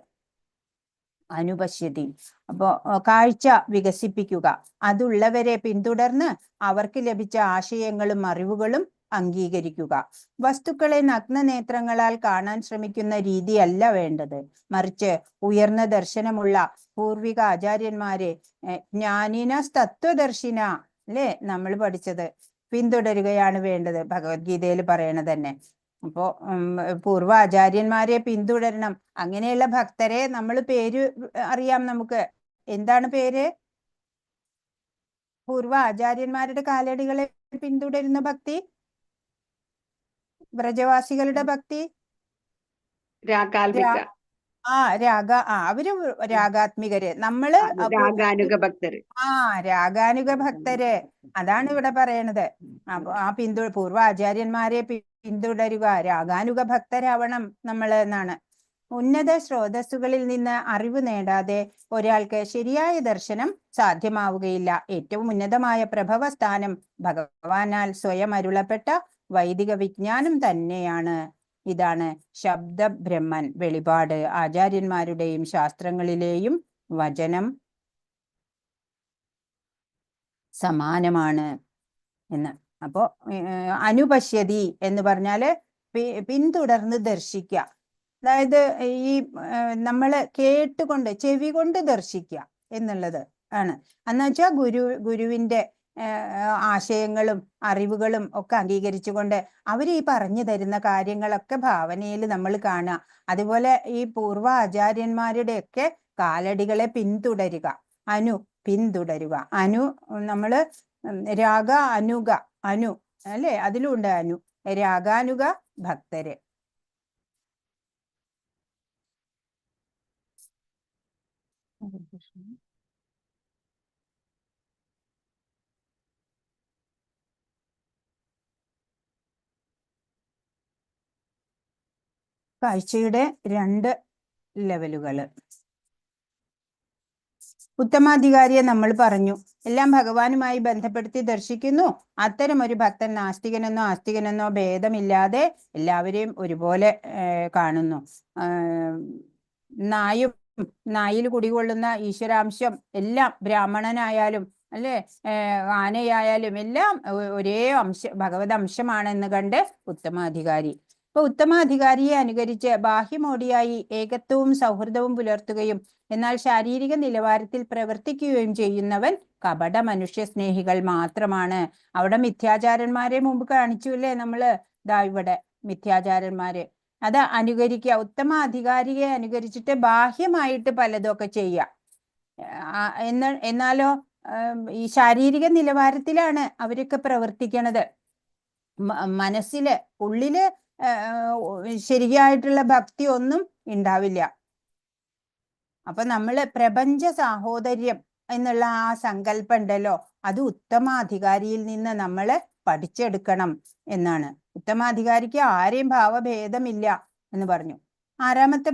അനുപശ്യതി. അപ്പോ കാഴ്ച വികസിപ്പിക്കുക. അതുള്ളവരെ പിന്തുടർന്ന് അവർക്ക് ലഭിച്ച ആശയങ്ങളും അറിവുകളും അംഗീകരിക്കുക. വസ്തുക്കളെ നഗ്നനേത്രങ്ങളാൽ കാണാൻ ശ്രമിക്കുന്ന രീതിയല്ല വേണ്ടത്. മറിച്ച് ഉയർന്ന ദർശനമുള്ള പൂർവിക ആചാര്യന്മാരെ, ജ്ഞാനിന തത്വദർശിന അല്ലെ നമ്മൾ പഠിച്ചത്, പിന്തുടരുകയാണ് വേണ്ടത്. ഭഗവത്ഗീതയിൽ പറയണത് തന്നെ. അപ്പോ പൂർവ്വ ആചാര്യന്മാരെ പിന്തുടരണം. അങ്ങനെയുള്ള ഭക്തരെ നമ്മൾ പേര് അറിയാം നമുക്ക്. എന്താണ് പേര്? പൂർവ്വ ആചാര്യന്മാരുടെ കാലടികളെ പിന്തുടരുന്ന ഭക്തി, വ്രജവാസികളുടെ ഭക്തി, അവര് രാഗാത്മികര്. നമ്മള് രാഗാനുഗ ഭക്തര്. രാഗാനുഗ ഭക്തര്. അതാണ് ഇവിടെ പറയണത്. അപ്പൊ ആ പൂർവ്വ ആചാര്യന്മാരെ പിന്തുടരുക, രാഗാനുഗ ഭക്തരാവണം നമ്മള് എന്നാണ്. ഉന്നത സ്രോതസ്സുകളിൽ നിന്ന് അറിവ് നേടാതെ ഒരാൾക്ക് ശരിയായ ദർശനം സാധ്യമാവുകയില്ല. ഏറ്റവും ഉന്നതമായ പ്രഭവസ്ഥാനം ഭഗവാനാൽ സ്വയം അരുളപ്പെട്ട വൈദിക വിജ്ഞാനം തന്നെയാണ്. ഇതാണ് ശബ്ദബ്രഹ്മൻ, വെളിപാട്, ആചാര്യന്മാരുടെയും ശാസ്ത്രങ്ങളിലെയും വചനം സമാനമാണ് എന്ന്. അപ്പോ അനുപശ്യതി എന്ന് പറഞ്ഞാല് പിന്തുടർന്ന് ദർശിക്കുക. അതായത് ഈ നമ്മള് കേട്ടുകൊണ്ട് ചെവി കൊണ്ട് ദർശിക്കുക എന്നുള്ളത് ആണ്. എന്ന് വെച്ചാൽ ഗുരുവിന്റെ ആശയങ്ങളും അറിവുകളും ഒക്കെ അംഗീകരിച്ചുകൊണ്ട് അവർ ഈ പറഞ്ഞു തരുന്ന കാര്യങ്ങളൊക്കെ ഭാവനയിൽ നമ്മൾ കാണുക. അതുപോലെ ഈ പൂർവ്വ ആചാര്യന്മാരുടെ ഒക്കെ കാലടികളെ പിന്തുടരുക. പിന്തുടരുക. നമ്മള് രാഗ അനുഗ അല്ലെ, അതിലുണ്ട് രാഗാനുഗ ഭക്തര്. കാഴ്ചയുടെ 2 ലെവലുകള്. ഉത്തമാധികാരിയെ നമ്മൾ പറഞ്ഞു, എല്ലാം ഭഗവാനുമായി ബന്ധപ്പെടുത്തി ദർശിക്കുന്നു. അത്തരം ഒരു ഭക്തൻ നാസ്തികനെന്നോ ആസ്തികനെന്നോ ഭേദമില്ലാതെ എല്ലാവരെയും ഒരുപോലെ കാണുന്നു. നായിൽ കുടികൊള്ളുന്ന ഈശ്വരാംശം എല്ലാം ബ്രാഹ്മണനായാലും അല്ലെ ആനയായാലും എല്ലാം ഒരേ ഭഗവത് അംശമാണെന്ന് കണ്ട് ഉത്തമാധികാരി. ഇപ്പൊ ഉത്തമാധികാരിയെ അനുകരിച്ച് ബാഹ്യമോടിയായി ഏകത്വവും സൗഹൃദവും പുലർത്തുകയും എന്നാൽ ശാരീരിക നിലവാരത്തിൽ പ്രവർത്തിക്കുകയും ചെയ്യുന്നവൻ കപട മനുഷ്യ സ്നേഹികൾ മാത്രമാണ്. അവിടെ മിഥ്യാചാരന്മാരെ മുമ്പ് കാണിച്ചു അല്ലേ നമ്മള്. ഇവിടെ മിഥ്യാചാരന്മാര് അത് അനുകരിക്കുക. ഉത്തമ അധികാരിയെ അനുകരിച്ചിട്ട് ബാഹ്യമായിട്ട് പലതൊക്കെ ചെയ്യുക. എന്നാലോ ഈ ശാരീരിക നിലവാരത്തിലാണ് അവരൊക്കെ പ്രവർത്തിക്കണത്. മനസ്സില് ഉള്ളില് ശരിയായിട്ടുള്ള ഭക്തി ഒന്നും ഉണ്ടാവില്ല. അപ്പൊ നമ്മള് പ്രപഞ്ച സാഹോദര്യം എന്നുള്ള ആ സങ്കല്പം ഉണ്ടല്ലോ, അത് ഉത്തമാധികാരിയിൽ നിന്ന് നമ്മള് പഠിച്ചെടുക്കണം എന്നാണ്. ഉത്തമാധികാരിക്ക് ആരെയും ഭാവഭേദമില്ല എന്ന് പറഞ്ഞു. 6ാമത്തെ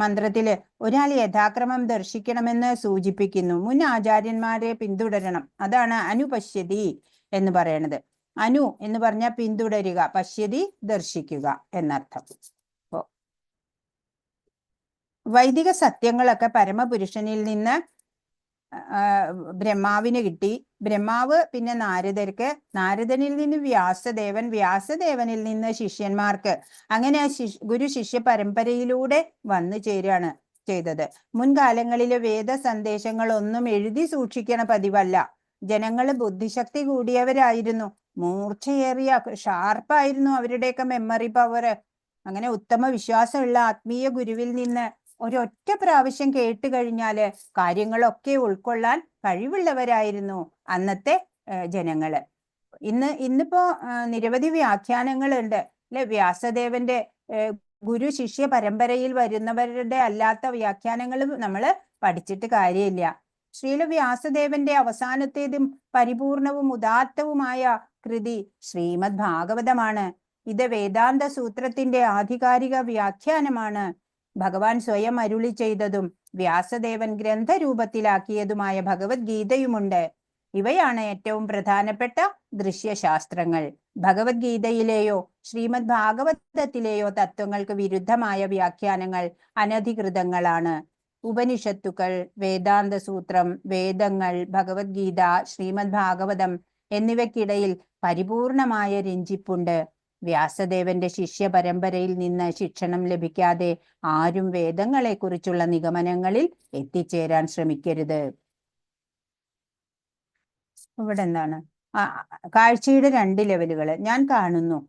മന്ത്രത്തില് ഒരാൾ യഥാക്രമം ദർശിക്കണമെന്ന് സൂചിപ്പിക്കുന്നു. മുൻ ആചാര്യന്മാരെ പിന്തുടരണം. അതാണ് അനുപശ്യതി എന്ന് പറയണത്. എന്ന് പറഞ്ഞാൽ പിന്തുടരുക, പശ്യതി ദർശിക്കുക എന്നർത്ഥം. അപ്പോ വൈദിക സത്യങ്ങളൊക്കെ പരമപുരുഷനിൽ നിന്ന് ബ്രഹ്മാവിന് കിട്ടി. ബ്രഹ്മാവ് പിന്നെ നാരദർക്ക്, നാരദനിൽ നിന്ന് വ്യാസദേവനിൽ നിന്ന് ശിഷ്യന്മാർക്ക്, അങ്ങനെ ഗുരു ശിഷ്യ പരമ്പരയിലൂടെ വന്നു ചേരുകയാണ് ചെയ്തത്. മുൻകാലങ്ങളിലെ വേദ സന്ദേശങ്ങളൊന്നും എഴുതി സൂക്ഷിക്കണ പതിവല്ല. ജനങ്ങൾ ബുദ്ധിശക്തി കൂടിയവരായിരുന്നു. മൂർച്ചയേറിയ ഷാർപ്പായിരുന്നു അവരുടെയൊക്കെ മെമ്മറി പവർ. അങ്ങനെ ഉത്തമ വിശ്വാസമുള്ള ആത്മീയ ഗുരുവിൽ നിന്ന് ഒരൊറ്റ പ്രാവശ്യം കേട്ട് കഴിഞ്ഞാല് കാര്യങ്ങളൊക്കെ ഉൾക്കൊള്ളാൻ കഴിവുള്ളവരായിരുന്നു അന്നത്തെ ജനങ്ങള്. ഇന്നിപ്പോ നിരവധി വ്യാഖ്യാനങ്ങളുണ്ട് അല്ലെ. വ്യാസദേവന്റെ ഗുരു ശിഷ്യ പരമ്പരയിൽ വരുന്നവരുടെ അല്ലാത്ത വ്യാഖ്യാനങ്ങൾ നമ്മള് പഠിച്ചിട്ട് കാര്യമില്ല. ശ്രീല വ്യാസദേവന്റെ അവസാനത്തേതും പരിപൂർണവും ഉദാത്തവുമായ കൃതി ശ്രീമദ് ഭാഗവതമാണ്. ഇത് വേദാന്ത സൂത്രത്തിന്റെ ആധികാരിക വ്യാഖ്യാനമാണ്. ഭഗവാൻ സ്വയം അരുളി ചെയ്തതും വ്യാസദേവൻ ഗ്രന്ഥരൂപത്തിലാക്കിയതുമായ ഭഗവത്ഗീതയുമുണ്ട്. ഇവയാണ് ഏറ്റവും പ്രധാനപ്പെട്ട ദൃശ്യശാസ്ത്രങ്ങൾ. ഭഗവത്ഗീതയിലെയോ ശ്രീമദ് ഭാഗവതത്തിലെയോ തത്വങ്ങൾക്ക് വിരുദ്ധമായ വ്യാഖ്യാനങ്ങൾ അനധികൃതങ്ങളാണ്. ഉപനിഷത്തുക്കൾ, വേദാന്ത സൂത്രം, വേദങ്ങൾ, ഭഗവത്ഗീത, ശ്രീമദ് ഭാഗവതം എന്നിവയ്ക്കിടയിൽ പരിപൂർണമായ രഞ്ജിപ്പുണ്ട്. വ്യാസദേവന്റെ ശിഷ്യ പരമ്പരയിൽ നിന്ന് ശിക്ഷണം ലഭിക്കാതെ ആരും വേദങ്ങളെ കുറിച്ചുള്ള നിഗമനങ്ങളിൽ എത്തിച്ചേരാൻ ശ്രമിക്കരുത്. ഇവിടെ എന്താണ് കാഴ്ചയുടെ 2 ലെവലുകൾ. ഞാൻ കാണുന്നു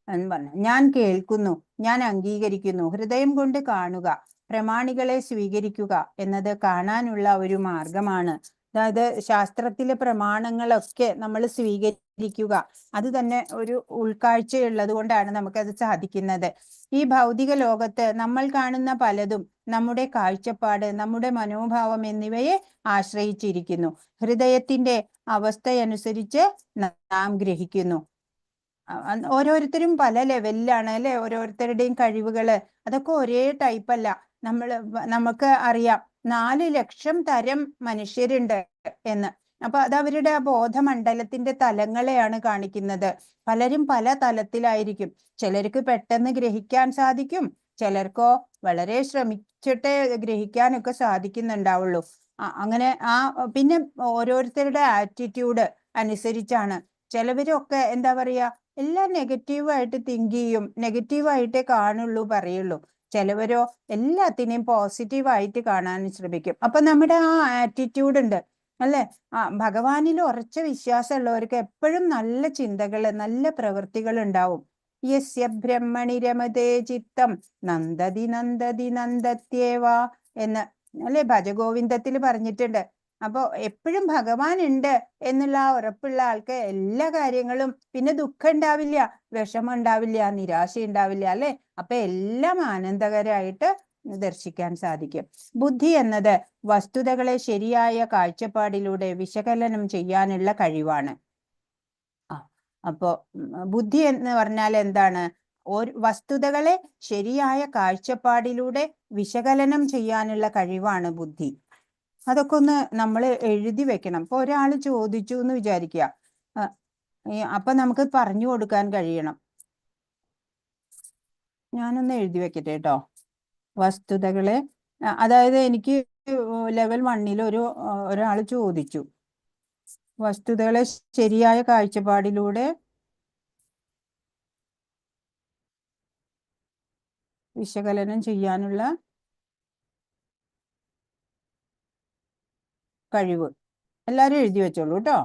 എന്ന് പറഞ്ഞു, ഞാൻ കേൾക്കുന്നു, ഞാൻ അംഗീകരിക്കുന്നു. ഹൃദയം കൊണ്ട് കാണുക, പ്രമാണികളെ സ്വീകരിക്കുക എന്നത് കാണാനുള്ള ഒരു മാർഗമാണ്. അതായത് ശാസ്ത്രത്തിലെ പ്രമാണങ്ങളൊക്കെ നമ്മൾ സ്വീകരിക്കുക, അത് തന്നെ ഒരു ഉൾക്കാഴ്ചയുള്ളത് കൊണ്ടാണ് നമുക്കത് സാധിക്കുന്നത്. ഈ ഭൗതിക ലോകത്ത് നമ്മൾ കാണുന്ന പലതും നമ്മുടെ കാഴ്ചപ്പാട്, നമ്മുടെ മനോഭാവം എന്നിവയെ ആശ്രയിച്ചിരിക്കുന്നു. ഹൃദയത്തിന്റെ അവസ്ഥയനുസരിച്ച് നാം ഗ്രഹിക്കുന്നു. ഓരോരുത്തരും പല ലെവലിലാണ് അല്ലെ. ഓരോരുത്തരുടെയും കഴിവുകള് അതൊക്കെ ഒരേ ടൈപ്പല്ല. നമുക്ക് അറിയാം 4 ലക്ഷം തരം മനുഷ്യരുണ്ട് എന്ന്. അപ്പൊ അത് അവരുടെ ആ ബോധമണ്ഡലത്തിന്റെ തലങ്ങളെയാണ് കാണിക്കുന്നത്. പലരും പല തലത്തിലായിരിക്കും. ചിലർക്ക് പെട്ടെന്ന് ഗ്രഹിക്കാൻ സാധിക്കും, ചിലർക്കോ വളരെ ശ്രമിച്ചിട്ടേ ഗ്രഹിക്കാനൊക്കെ സാധിക്കുന്നുണ്ടാവുള്ളൂ. അങ്ങനെ പിന്നെ ഓരോരുത്തരുടെ ആറ്റിറ്റ്യൂഡ് അനുസരിച്ചാണ്. ചിലവരൊക്കെ എന്താ പറയാ, എല്ലാം നെഗറ്റീവായിട്ട് തിങ്ക് ചെയ്യും, നെഗറ്റീവായിട്ടേ കാണുള്ളൂ പറയുള്ളൂ. ചിലവരോ എല്ലാത്തിനെയും പോസിറ്റീവായിട്ട് കാണാൻ ശ്രമിക്കും. അപ്പൊ നമ്മുടെ ആ ആറ്റിറ്റ്യൂഡ് ഉണ്ട് അല്ലെ, ഭഗവാനിൽ ഉറച്ച വിശ്വാസമുള്ളവർക്ക് എപ്പോഴും നല്ല ചിന്തകള്, നല്ല പ്രവൃത്തികൾ ഉണ്ടാവും. യസ്യ ബ്രഹ്മണി രമതേ ചിത്തം നന്ദതി നന്ദതി നന്ദത്യേവ എന്ന് അല്ലെ ഭജഗോവിന്ദത്തിൽ പറഞ്ഞിട്ടുണ്ട്. അപ്പൊ എപ്പോഴും ഭഗവാൻ ഉണ്ട് എന്നുള്ള ആ ഉറപ്പുള്ള ആൾക്ക് എല്ലാ കാര്യങ്ങളും, പിന്നെ ദുഃഖം ഉണ്ടാവില്ല, വിഷമം ഉണ്ടാവില്ല, നിരാശ ഉണ്ടാവില്ല അല്ലെ. അപ്പൊ എല്ലാം ആനന്ദകരമായിട്ട് ദർശിക്കാൻ സാധിക്കും. ബുദ്ധി എന്നത് വസ്തുതകളെ ശരിയായ കാഴ്ചപ്പാടിലൂടെ വിശകലനം ചെയ്യാനുള്ള കഴിവാണ്. അപ്പോ ബുദ്ധി എന്ന് പറഞ്ഞാൽ എന്താണ്? വസ്തുതകളെ ശരിയായ കാഴ്ചപ്പാടിലൂടെ വിശകലനം ചെയ്യാനുള്ള കഴിവാണ് ബുദ്ധി. അതൊക്കെ ഒന്ന് നമ്മൾ എഴുതി വെക്കണം. ഇപ്പൊ ഒരാൾ ചോദിച്ചു എന്ന് വിചാരിക്കുക, അപ്പൊ നമുക്ക് പറഞ്ഞു കൊടുക്കാൻ കഴിയണം. ഞാനൊന്ന് എഴുതി വെക്കട്ടെ കേട്ടോ. വസ്തുതകളെ, അതായത് എനിക്ക് ലെവൽ 1 ഒരാൾ ചോദിച്ചു, വസ്തുതകളെ ശരിയായ കാഴ്ചപ്പാടിലൂടെ വിശകലനം ചെയ്യാനുള്ള കഴിവ്. എല്ലാരും എഴുതി വെച്ചോളൂ കേട്ടോ.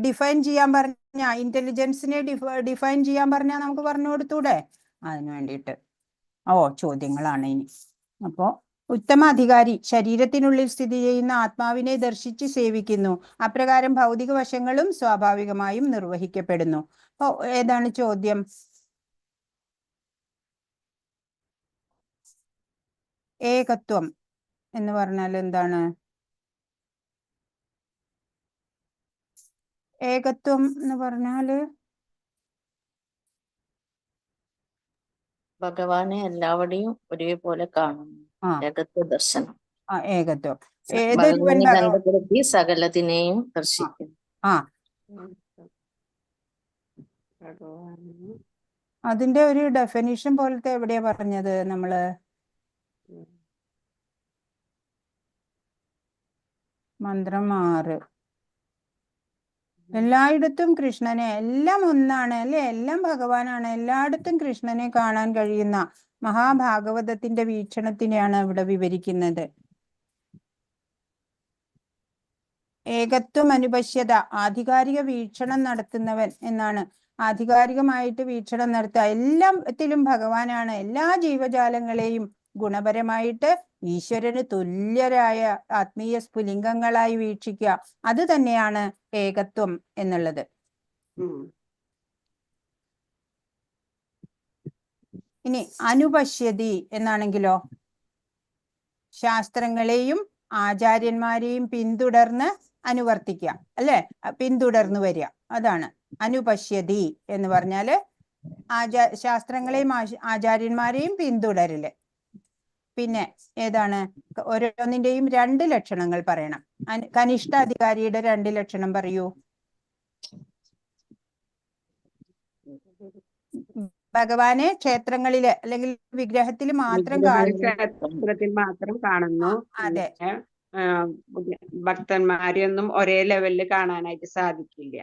ഡിഫൈൻ ചെയ്യാൻ പറഞ്ഞ, ഇന്റലിജൻസിനെ ഡിഫൈൻ ചെയ്യാൻ പറഞ്ഞാൽ നമുക്ക് പറഞ്ഞു കൊടുത്തൂടെ? അതിനു വേണ്ടിയിട്ട് ചോദ്യങ്ങളാണ് ഇനി. അപ്പോ ഉത്തമ അധികാരി ശരീരത്തിനുള്ളിൽ സ്ഥിതി ചെയ്യുന്ന ആത്മാവിനെ ദർശിച്ച് സേവിക്കുന്നു. അപ്രകാരം ഭൗതിക വശങ്ങളും സ്വാഭാവികമായും നിർവഹിക്കപ്പെടുന്നു. അപ്പോ ഏതാണ് ചോദ്യം? ഏകത്വം എന്ന് പറഞ്ഞാൽ എന്താണ്? ഏകത്വം എന്ന് പറഞ്ഞാല് ഭഗവാനെ എല്ലാവരെയും ഒരേപോലെ കാണുന്നു. ഏകത്വ ദർശനം. ഏകത്വം ഭഗവാനെ ബന്ധപ്പെടുത്തി സകലത്തിനെയും ദർശിക്കുന്നു. അതിന്റെ ഒരു ഡെഫിനിഷൻ പോലത്തെ എവിടെയാ പറഞ്ഞത് നമ്മള്? മന്ത്രം 6. എല്ലായിടത്തും കൃഷ്ണനെ, എല്ലാം ഒന്നാണ് അല്ലെ, എല്ലാം ഭഗവാനാണ്, എല്ലായിടത്തും കൃഷ്ണനെ കാണാൻ കഴിയുന്ന മഹാഭാഗവതത്തിന്റെ വീക്ഷണത്തിനെയാണ് ഇവിടെ വിവരിക്കുന്നത്. ഏകത്വം അനുപശ്യത, ആധികാരിക വീക്ഷണം നടത്തുന്നവൻ എന്നാണ്. ആധികാരികമായിട്ട് വീക്ഷണം നടത്തുക, എല്ലാത്തിലും ഭഗവാനാണ്, എല്ലാ ജീവജാലങ്ങളെയും ഗുണപരമായിട്ട് ഈശ്വരന് തുല്യരായ ആത്മീയ സ്ഫുലിംഗങ്ങളായി വീക്ഷിക്കുക, അത് തന്നെയാണ് ഏകത്വം എന്നുള്ളത്. ഇനി അനുപശ്യതി എന്നാണെങ്കിലോ, ശാസ്ത്രങ്ങളെയും ആചാര്യന്മാരെയും പിന്തുടർന്ന് അനുവർത്തിക്കുക അല്ലെ, പിന്തുടർന്നു വരിക, അതാണ് അനുപശ്യതി എന്ന് പറഞ്ഞാല്. ശാസ്ത്രങ്ങളെയും ആചാര്യന്മാരെയും പിന്തുടരല്. പിന്നെ ഏതാണ്? ഓരോന്നിന്റെയും 2 ലക്ഷണങ്ങൾ പറയണം. കനിഷ്ഠ അധികാരിയുടെ 2 ലക്ഷണം പറയൂ. ഭഗവാനെ ക്ഷേത്രങ്ങളില് അല്ലെങ്കിൽ വിഗ്രഹത്തിൽ മാത്രം കാണുന്നു. അതെ, ഭക്തന്മാരെയൊന്നും ഒരേ ലെവലിൽ കാണാനായിട്ട് സാധിക്കില്ല.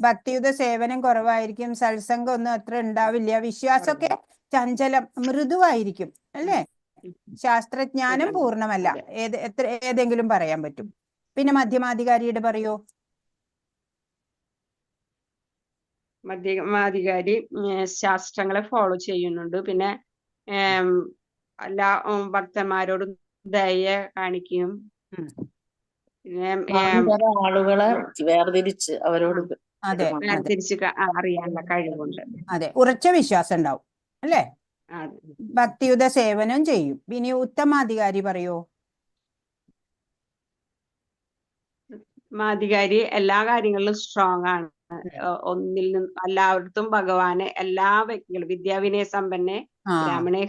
ഭക്തിയുത സേവനം കുറവായിരിക്കും, സത്സംഗം ഒന്നും അത്ര ഉണ്ടാവില്ല, വിശ്വാസമൊക്കെ ചഞ്ചലം മൃദുവായിരിക്കും അല്ലേ, ശാസ്ത്രജ്ഞാനം പൂർണ്ണമല്ല. ഏതെങ്കിലും പറയാൻ പറ്റും. പിന്നെ മധ്യമാധികാരിയുടെ പറയൂ. മധ്യമാധികാരി ശാസ്ത്രങ്ങളെ ഫോളോ ചെയ്യുന്നുണ്ട്, പിന്നെ എല്ലാ ഭക്തന്മാരോടും ദയ കാണിക്കും, പിന്നെ ആളുകളെ വേർതിരിച്ച് അവരോട് വേർതിരിച്ച് അറിയാനുള്ള കഴിവുണ്ട്. അതെ, ഉറച്ച വിശ്വാസം ഉണ്ടാവും അല്ലേ, ഭക്തിയുത സേവനം ചെയ്യും. പിന്നെ ഉത്തമാധികാരി പറയൂ. ഉത്തമാധികാരി എല്ലാ കാര്യങ്ങളിലും സ്ട്രോങ് ആണ്. ഒന്നിൽ നിന്ന് എല്ലായിടത്തും ഭഗവാനെ, എല്ലാ വ്യക്തികളും വിദ്യാവിനയ സമ്പന്നെ ബ്രാഹ്മണേ,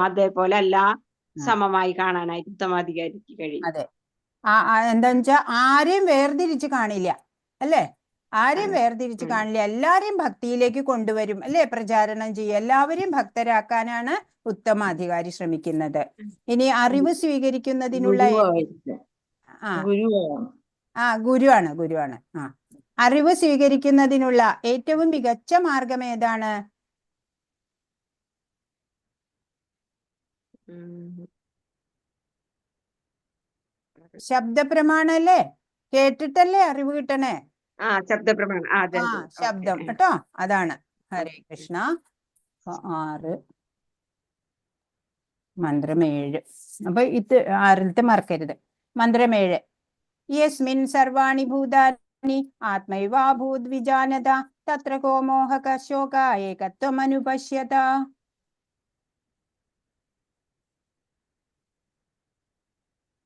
അതേപോലെ എല്ലാ സമമായി കാണാനായിട്ട് ഉത്തമാധികാരിക്ക് കഴിയും. അതെ. എന്താന്ന് വെച്ചാ ആരെയും വേർതിരിച്ച് കാണില്ല അല്ലേ? ആരെയും വേർതിരിച്ച് കാണില്ല, എല്ലാരെയും ഭക്തിയിലേക്ക് കൊണ്ടുവരും അല്ലേ? പ്രചാരണം ചെയ്യും, എല്ലാവരെയും ഭക്തരാക്കാനാണ് ഉത്തമാധികാരി ശ്രമിക്കുന്നത്. ഇനി അറിവ് സ്വീകരിക്കുന്നതിനുള്ള ഗുരുവാണ്. അറിവ് സ്വീകരിക്കുന്നതിനുള്ള ഏറ്റവും മികച്ച മാർഗം ഏതാണ്? ശബ്ദപ്രമാണല്ലേ? കേട്ടിട്ടല്ലേ അറിവ് കിട്ടണേ? ശബ്ദപ്രമാണം. ശബ്ദം കേട്ടോ, അതാണ്. ഹരേ കൃഷ്ണ. 6 മന്ത്രം 7. അപ്പൊ ഇത് 6ത്തെ മറക്കരുത്. മന്ത്രം 7. യസ്മിൻ സർവാണി ഭൂതാനി ആത്മൈവാഭൂത് വിജാനത തത്ര കോ മോഹക ശോക ഏകത്വം അനുപശ്യത.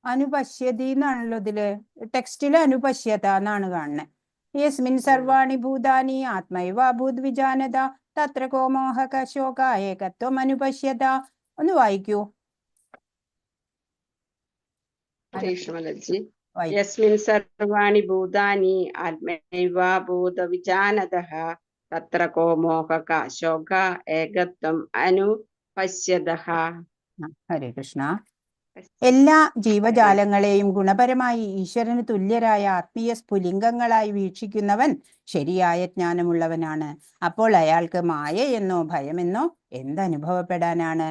അനുപശ്യതി എന്നാണല്ലോ ഇതില്, ടെക്സ്റ്റില് അനുപശ്യത എന്നാണ് കാണുന്നത്. യസ്മിൻ സർവാണി ഭൂതാനി ആത്മൈവാഭൂത് വിജാനത തത്ര കോ മോഹക ശോക ഏകത്വം അനുപശ്യത. ഒന്ന് വായിക്കൂ. യസ്മിൻ സർവാണി ഭൂതാനി ആത്മൈവാഭൂത വിജാനതഃ തത്ര കോ മോഹക ശോക ഏകത്വം അനുപശ്യതഃ. ഹരേ കൃഷ്ണ. എല്ലാ ജീവജാലങ്ങളെയും ഗുണപരമായി ഈശ്വരന് തുല്യരായ ആത്മീയ സ്ഫുലിംഗങ്ങളായി വീക്ഷിക്കുന്നവൻ ശരിയായ ജ്ഞാനമുള്ളവനാണ്. അപ്പോൾ അയാൾക്ക് മായ എന്നോ ഭയമെന്നോ എന്തനുഭവപ്പെടാനാണ്?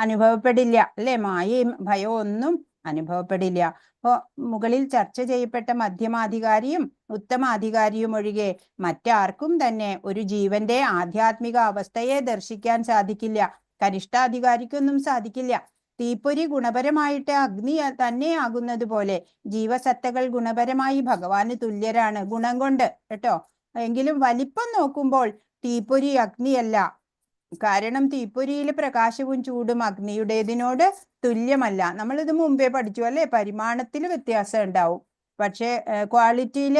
അനുഭവപ്പെടില്ല അല്ലെ? മായയും ഭയവും ഒന്നും അനുഭവപ്പെടില്ല. അപ്പോ മുകളിൽ ചർച്ച ചെയ്യപ്പെട്ട മധ്യമാധികാരിയും ഉത്തമാധികാരിയും ഒഴികെ മറ്റാർക്കും തന്നെ ഒരു ജീവന്റെ ആധ്യാത്മിക അവസ്ഥയെ ദർശിക്കാൻ സാധിക്കില്ല. കനിഷ്ഠാധികാരിക്കൊന്നും സാധിക്കില്ല. തീപ്പൊരി ഗുണപരമായിട്ട് അഗ്നി തന്നെയാകുന്നത് പോലെ ജീവസത്തകൾ ഗുണപരമായി ഭഗവാന് തുല്യരാണ് ഗുണം കൊണ്ട് കേട്ടോ. എങ്കിലും വലിപ്പം നോക്കുമ്പോൾ തീപ്പൊരി അഗ്നിയല്ല. കാരണം തീപ്പൊരിയിൽ പ്രകാശവും ചൂടും അഗ്നിയുടേതിനോട് തുല്യമല്ല. നമ്മളിത് മുമ്പേ പഠിച്ചു അല്ലെ? പരിമാണത്തിൽ വ്യത്യാസം ഉണ്ടാവും, പക്ഷെ ക്വാളിറ്റിയിൽ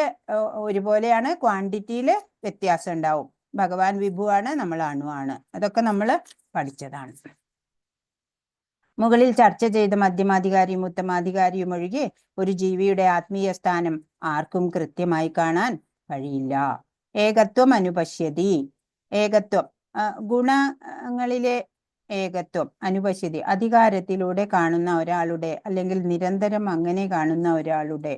ഒരുപോലെയാണ്, ക്വാണ്ടിറ്റിയിൽ വ്യത്യാസം ഉണ്ടാവും. ഭഗവാൻ വിഭുവാണ്, നമ്മൾ അണുവാണ്. അതൊക്കെ നമ്മൾ പഠിച്ചതാണ്. മുകളിൽ ചർച്ച ചെയ്ത മധ്യമാധികാരിയും ഉത്തമാധികാരിയും ഒഴികെ ഒരു ജീവിയുടെ ആത്മീയ സ്ഥാനം ആർക്കും കൃത്യമായി കാണാൻ കഴിയില്ല. ഏകത്വം അനുപശ്യതി. ഏകത്വം ഗുണങ്ങളിലെ ഏകത്വം അനുപശ്യതി. അധികാരത്തിലൂടെ കാണുന്ന ഒരാളുടെ, അല്ലെങ്കിൽ നിരന്തരം അങ്ങനെ കാണുന്ന ഒരാളുടെ,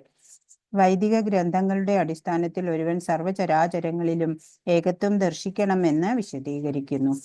വൈദിക ഗ്രന്ഥങ്ങളുടെ അടിസ്ഥാനത്തിൽ ഒരുവൻ സർവചരാചരങ്ങളിലും ഏകത്വം ദർശിക്കണമെന്ന് വിശദീകരിക്കുന്നു.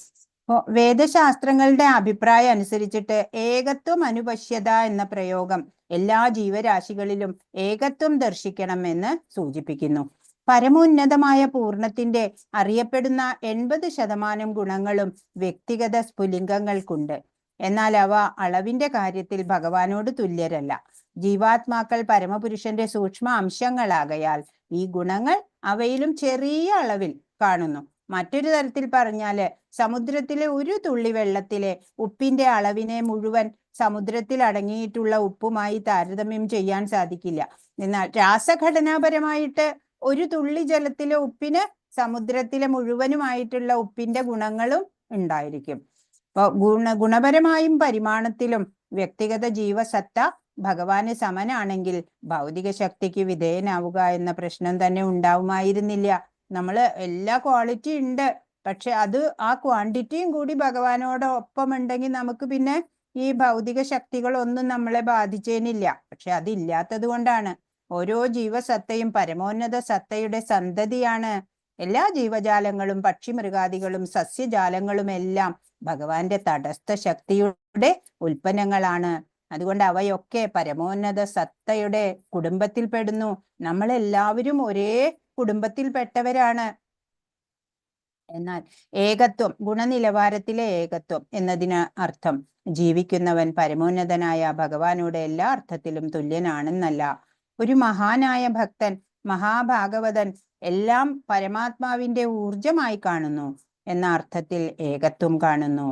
വേദശാസ്ത്രങ്ങളുടെ അഭിപ്രായം അനുസരിച്ചിട്ട് ഏകത്വം അനുപശ്യത എന്ന പ്രയോഗം എല്ലാ ജീവരാശികളിലും ഏകത്വം ദർശിക്കണം എന്ന് സൂചിപ്പിക്കുന്നു. പരമോന്നതമായ പൂർണ്ണത്തിന്റെ അറിയപ്പെടുന്ന 80% ഗുണങ്ങളും വ്യക്തിഗത സ്ഫുലിംഗങ്ങൾക്കുണ്ട്. എന്നാൽ അവ അളവിന്റെ കാര്യത്തിൽ ഭഗവാനോട് തുല്യരല്ല. ജീവാത്മാക്കൾ പരമപുരുഷന്റെ സൂക്ഷ്മ അംശങ്ങളാകയാൽ ഈ ഗുണങ്ങൾ അവയിലും ചെറിയ അളവിൽ കാണുന്നു. മറ്റൊരു തരത്തിൽ പറഞ്ഞാല് സമുദ്രത്തിലെ ഒരു തുള്ളി വെള്ളത്തിലെ ഉപ്പിന്റെ അളവിനെ മുഴുവൻ സമുദ്രത്തിൽ അടങ്ങിയിട്ടുള്ള ഉപ്പുമായി താരതമ്യം ചെയ്യാൻ സാധിക്കില്ല. എന്നാൽ രാസഘടനാപരമായിട്ട് ഒരു തുള്ളി ജലത്തിലെ ഉപ്പിന് സമുദ്രത്തിലെ മുഴുവനുമായിട്ടുള്ള ഉപ്പിന്റെ ഗുണങ്ങളും ഉണ്ടായിരിക്കും. അപ്പൊ ഗുണപരമായും പരിമാണത്തിലും വ്യക്തിഗത ജീവസത്ത ഭഗവാന് സമനാണെങ്കിൽ ഭൗതിക ശക്തിക്ക് വിധേയനാവുക എന്ന പ്രശ്നം തന്നെ ഉണ്ടാവുമായിരുന്നില്ല. നമ്മള് എല്ലാ ക്വാളിറ്റി ഉണ്ട്, പക്ഷെ അത് ആ ക്വാണ്ടിറ്റിയും കൂടി ഭഗവാനോടൊപ്പം ഉണ്ടെങ്കിൽ നമുക്ക് പിന്നെ ഈ ഭൗതിക ശക്തികളൊന്നും നമ്മളെ ബാധിച്ചേനില്ല. പക്ഷെ അതില്ലാത്തത് കൊണ്ടാണ്. ഓരോ ജീവസത്തയും പരമോന്നത സത്തയുടെ സന്തതിയാണ്. എല്ലാ ജീവജാലങ്ങളും പക്ഷിമൃഗാദികളും സസ്യജാലങ്ങളും എല്ലാം ഭഗവാന്റെ തടസ്ഥ ശക്തിയുടെ ഉൽപ്പന്നങ്ങളാണ്. അതുകൊണ്ട് അവയൊക്കെ പരമോന്നത സത്തയുടെ കുടുംബത്തിൽ പെടുന്നു. നമ്മളെല്ലാവരും ഒരേ കുടുംബത്തിൽപ്പെട്ടവരാണ്. എന്നാൽ ഏകത്വം, ഗുണനിലവാരത്തിലെ ഏകത്വം എന്നതിന് അർത്ഥം ജീവിക്കുന്നവൻ പരമോന്നതനായ ഭഗവാനോട് എല്ലാ അർത്ഥത്തിലും തുല്യനാണെന്നല്ല. ഒരു മഹാനായ ഭക്തൻ, മഹാഭാഗവതൻ എല്ലാം പരമാത്മാവിന്റെ ഊർജമായി കാണുന്നു എന്ന അർത്ഥത്തിൽ ഏകത്വം കാണുന്നു.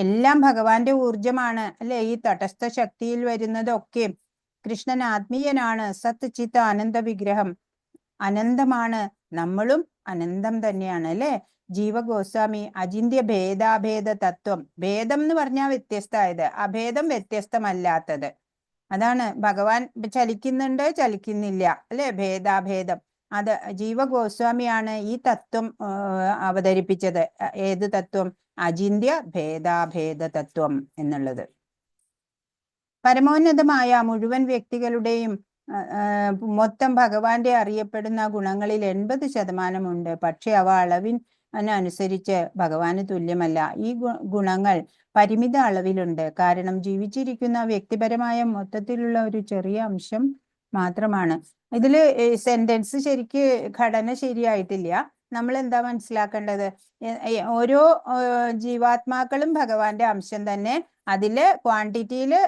എല്ലാം ഭഗവാന്റെ ഊർജമാണ് അല്ലെ? ഈ തടസ്ഥ ശക്തിയിൽ വരുന്നതൊക്കെ കൃഷ്ണൻ ആത്മീയനാണ്, സത് ചിത്ത അനന്ത വിഗ്രഹം അനന്തമാണ്. നമ്മളും അനന്തം തന്നെയാണ് അല്ലെ? ജീവഗോസ്വാമി അചിന്യ ഭേദാഭേദ തത്വം, ഭേദം എന്ന് പറഞ്ഞാൽ വ്യത്യസ്തമായത്, അഭേദം വ്യത്യസ്തമല്ലാത്തത്. അതാണ് ഭഗവാൻ ചലിക്കുന്നുണ്ട്, ചലിക്കുന്നില്ല, അല്ലെ, ഭേദാഭേദം. അത് ജീവഗോസ്വാമിയാണ് ഈ തത്വം അവതരിപ്പിച്ചത്. ഏത് തത്വം? അചിന്യ ഭേദാഭേദ തത്വം എന്നുള്ളത്. പരമോന്നതമായ മുഴുവൻ വ്യക്തികളുടെയും മൊത്തം ഭഗവാന്റെ അറിയപ്പെടുന്ന ഗുണങ്ങളിൽ 80% ഉണ്ട്. പക്ഷെ അവ അളവിനനുസരിച്ച് ഭഗവാന് തുല്യമല്ല. ഈ ഗുണങ്ങൾ പരിമിത അളവിലുണ്ട്. കാരണം ജീവിച്ചിരിക്കുന്ന വ്യക്തിപരമായ മൊത്തത്തിലുള്ള ഒരു ചെറിയ അംശം മാത്രമാണ്. ഇതില് സെന്റൻസ് ശരിക്ക് ഘടന ശരിയായിട്ടില്ല. നമ്മൾ എന്താ മനസ്സിലാക്കേണ്ടത്? ഓരോ ജീവാത്മാക്കളും ഭഗവാന്റെ അംശം തന്നെ. അതില് ക്വാണ്ടിറ്റിയില്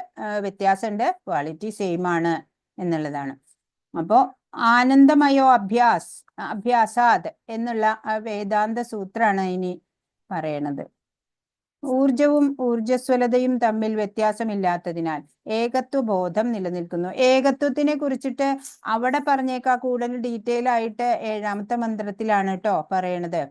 വ്യത്യാസമുണ്ട്, ക്വാളിറ്റി സെയിം ആണ് എന്നുള്ളതാണ്. അപ്പോ ആനന്ദമയോ അഭ്യാസാത് എന്നുള്ള വേദാന്ത സൂത്രാണ് ഇനി പറയണത്. ഊർജവും ഊർജസ്വലതയും തമ്മിൽ വ്യത്യാസമില്ലാത്തതിനാൽ ഏകത്വ ബോധം നിലനിൽക്കുന്നു. ഏകത്വത്തിനെ കുറിച്ചിട്ട് അവിടെ പറഞ്ഞേക്കാ കൂടുതൽ ഡീറ്റെയിൽ ആയിട്ട് 7ാമത്തെ മന്ത്രത്തിലാണ് കേട്ടോ പറയണത്.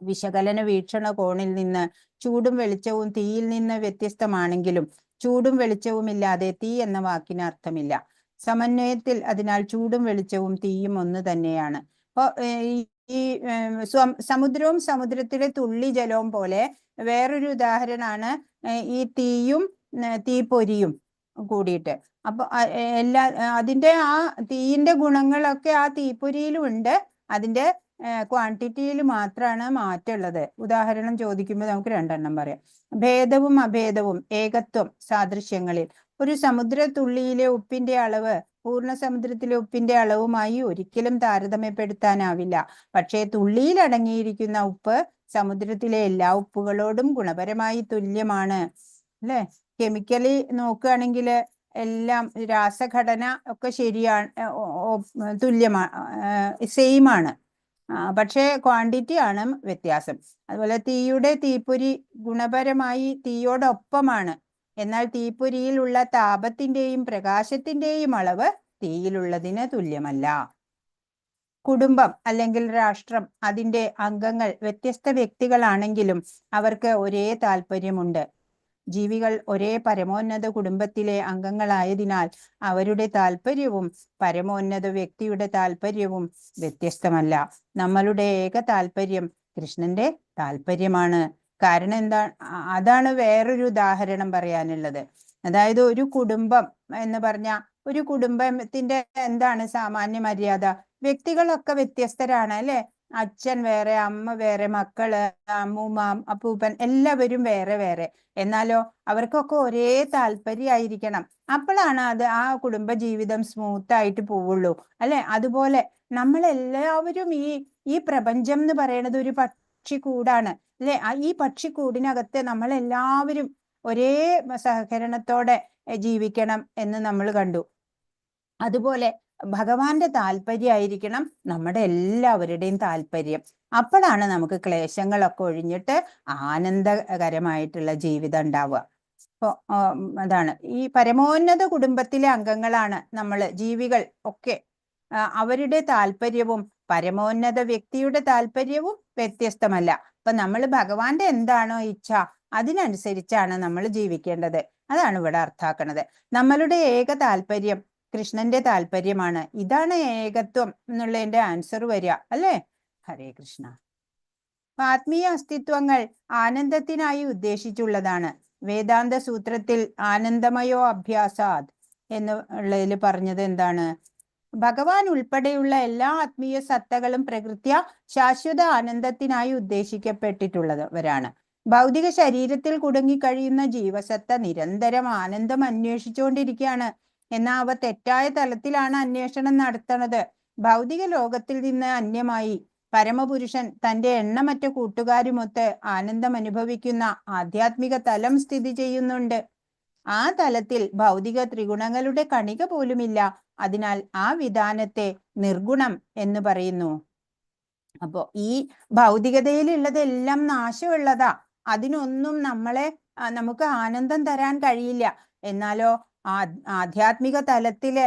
വിശകലന വീക്ഷണ കോണിൽ നിന്ന് ചൂടും വെളിച്ചവും തീയിൽ നിന്ന് വ്യത്യസ്തമാണെങ്കിലും ചൂടും വെളിച്ചവും ഇല്ലാതെ തീ എന്ന വാക്കിന് അർത്ഥമില്ല. സമന്വയത്തിൽ അതിനാൽ ചൂടും വെളിച്ചവും തീയും ഒന്ന് തന്നെയാണ്. അപ്പൊ ഈ സമുദ്രവും സമുദ്രത്തിലെ തുള്ളി ജലവും പോലെ വേറൊരു ഉദാഹരണമാണ് ഈ തീയും തീപ്പൊരിയും കൂടിയിട്ട്. അപ്പൊ അതിന്റെ ആ തീയിന്റെ ഗുണങ്ങളൊക്കെ ആ തീപ്പൊരിയിലും ഉണ്ട്, അതിന്റെ ക്വാണ്ടിറ്റിയിൽ മാത്രമാണ് മാറ്റമുള്ളത്. ഉദാഹരണം ചോദിക്കുമ്പോൾ നമുക്ക് 2 പറയാം. ഭേദവും അഭേദവും ഏകത്വം സാദൃശ്യങ്ങളിൽ ഒരു സമുദ്ര തുള്ളിയിലെ ഉപ്പിന്റെ അളവ് പൂർണ്ണ സമുദ്രത്തിലെ ഉപ്പിന്റെ അളവുമായി ഒരിക്കലും താരതമ്യപ്പെടുത്താനാവില്ല. പക്ഷേ തുള്ളിയിൽ അടങ്ങിയിരിക്കുന്ന ഉപ്പ് സമുദ്രത്തിലെ എല്ലാ ഉപ്പുകളോടും ഗുണപരമായി തുല്യമാണ്, അല്ലെ? കെമിക്കലി നോക്കുകയാണെങ്കിൽ എല്ലാം രാസഘടന ഒക്കെ ശരിയാണ്, തുല്യമാണ്, സെയിം ആണ്. പക്ഷേ ക്വാണ്ടിറ്റി ആണ് വ്യത്യാസം. അതുപോലെ തീയുടെ തീപ്പൊരി ഗുണപരമായി തീയോടൊപ്പമാണ്. എന്നാൽ തീപ്പൊരിയിലുള്ള താപത്തിന്റെയും പ്രകാശത്തിന്റെയും അളവ് തീയിലുള്ളതിന് തുല്യമല്ല. കുടുംബം അല്ലെങ്കിൽ രാഷ്ട്രം, അതിന്റെ അംഗങ്ങൾ വ്യത്യസ്ത വ്യക്തികളാണെങ്കിലും അവർക്ക് ഒരേ താല്പര്യമുണ്ട്. ജീവികൾ ഒരേ പരമോന്നത കുടുംബത്തിലെ അംഗങ്ങളായതിനാൽ അവരുടെ താല്പര്യവും പരമോന്നത വ്യക്തിയുടെ താല്പര്യവും വ്യത്യസ്തമല്ല. നമ്മളുടെ ഏക താല്പര്യം കൃഷ്ണന്റെ താല്പര്യമാണ്. കാരണം എന്താണ്? അതാണ് വേറൊരു ഉദാഹരണം പറയാനുള്ളത്. അതായത് ഒരു കുടുംബം എന്ന് പറഞ്ഞ ഒരു കുടുംബത്തിന്റെ എന്താണ് സാമാന്യ മര്യാദ? വ്യക്തികളൊക്കെ വ്യത്യസ്തരാണ്, അല്ലെ? അച്ഛൻ വേറെ, അമ്മ വേറെ, മക്കള്, അമ്മൂമ്മ, അപ്പൂപ്പൻ എല്ലാവരും വേറെ വേറെ. എന്നാലോ അവർക്കൊക്കെ ഒരേ താല്പര്യമായിരിക്കണം. അപ്പോഴാണ് അത് ആ കുടുംബ ജീവിതം സ്മൂത്ത് ആയിട്ട് പോവുള്ളൂ, അല്ലെ? അതുപോലെ നമ്മളെല്ലാവരും ഈ പ്രപഞ്ചം എന്ന് പറയുന്നത് ഒരു പക്ഷിക്കൂടാണ്, അല്ലെ? ഈ പക്ഷിക്കൂടിനകത്ത് നമ്മളെല്ലാവരും ഒരേ സഹകരണത്തോടെ ജീവിക്കണം എന്ന് നമ്മൾ കണ്ടു. അതുപോലെ ഭഗവാന്റെ താല്പര്യമായിരിക്കണം നമ്മുടെ എല്ലാവരുടെയും താല്പര്യം. അപ്പോഴാണ് നമുക്ക് ക്ലേശങ്ങളൊക്കെ ഒഴിഞ്ഞിട്ട് ആനന്ദകരമായിട്ടുള്ള ജീവിതം ഉണ്ടാവുക. അപ്പൊ അതാണ് ഈ പരമോന്നത കുടുംബത്തിലെ അംഗങ്ങളാണ് നമ്മൾ ജീവികൾ ഒക്കെ. അവരുടെ താല്പര്യവും പരമോന്നത വ്യക്തിയുടെ താല്പര്യവും വ്യത്യസ്തമല്ല. അപ്പൊ നമ്മൾ ഭഗവാന്റെ എന്താണോ ഇച്ഛ അതിനനുസരിച്ചാണ് നമ്മൾ ജീവിക്കേണ്ടത്. അതാണ് ഇവിടെ അർത്ഥാക്കണത്. നമ്മളുടെ ഏക താല്പര്യം കൃഷ്ണന്റെ താല്പര്യമാണ്. ഇതാണ് ഏകത്വം എന്നുള്ളതിന്റെ ആൻസർ വരിക, അല്ലേ? ഹരേ കൃഷ്ണ. ആത്മീയ അസ്തിത്വങ്ങൾ ആനന്ദത്തിനായി ഉദ്ദേശിച്ചുള്ളതാണ്. വേദാന്ത സൂത്രത്തിൽ ആനന്ദമയോ അഭ്യാസാത് എന്നുള്ളതിൽ പറഞ്ഞത് എന്താണ്? ഭഗവാൻ ഉൾപ്പെടെയുള്ള എല്ലാ ആത്മീയ സത്തകളും പ്രകൃത്യ ശാശ്വത ആനന്ദത്തിനായി ഉദ്ദേശിക്കപ്പെട്ടിട്ടുള്ളവരാണ്. ഭൗതിക ശരീരത്തിൽ കുടുങ്ങിക്കഴിയുന്ന ജീവസത്ത നിരന്തരം ആനന്ദം അന്വേഷിച്ചുകൊണ്ടിരിക്കുകയാണ്. എന്നാൽ അവ തെറ്റായ തലത്തിലാണ് അന്വേഷണം നടത്തുന്നത്. ഭൗതിക ലോകത്തിൽ നിന്ന് അന്യമായി പരമപുരുഷൻ തന്റെ എണ്ണമറ്റ കൂട്ടുകാരുമൊത്ത് ആനന്ദം അനുഭവിക്കുന്ന ആധ്യാത്മിക തലം സ്ഥിതി ചെയ്യുന്നുണ്ട്. ആ തലത്തിൽ ഭൗതിക ത്രിഗുണങ്ങളുടെ കണിക പോലുമില്ല. അതിനാൽ ആ വിധാനത്തെ നിർഗുണം എന്ന് പറയുന്നു. അപ്പോ ഈ ഭൗതികതയിലുള്ളതെല്ലാം നാശമുള്ളതാ. അതിനൊന്നും നമുക്ക് ആനന്ദം തരാൻ കഴിയില്ല. എന്നാലോ ആധ്യാത്മിക തലത്തില്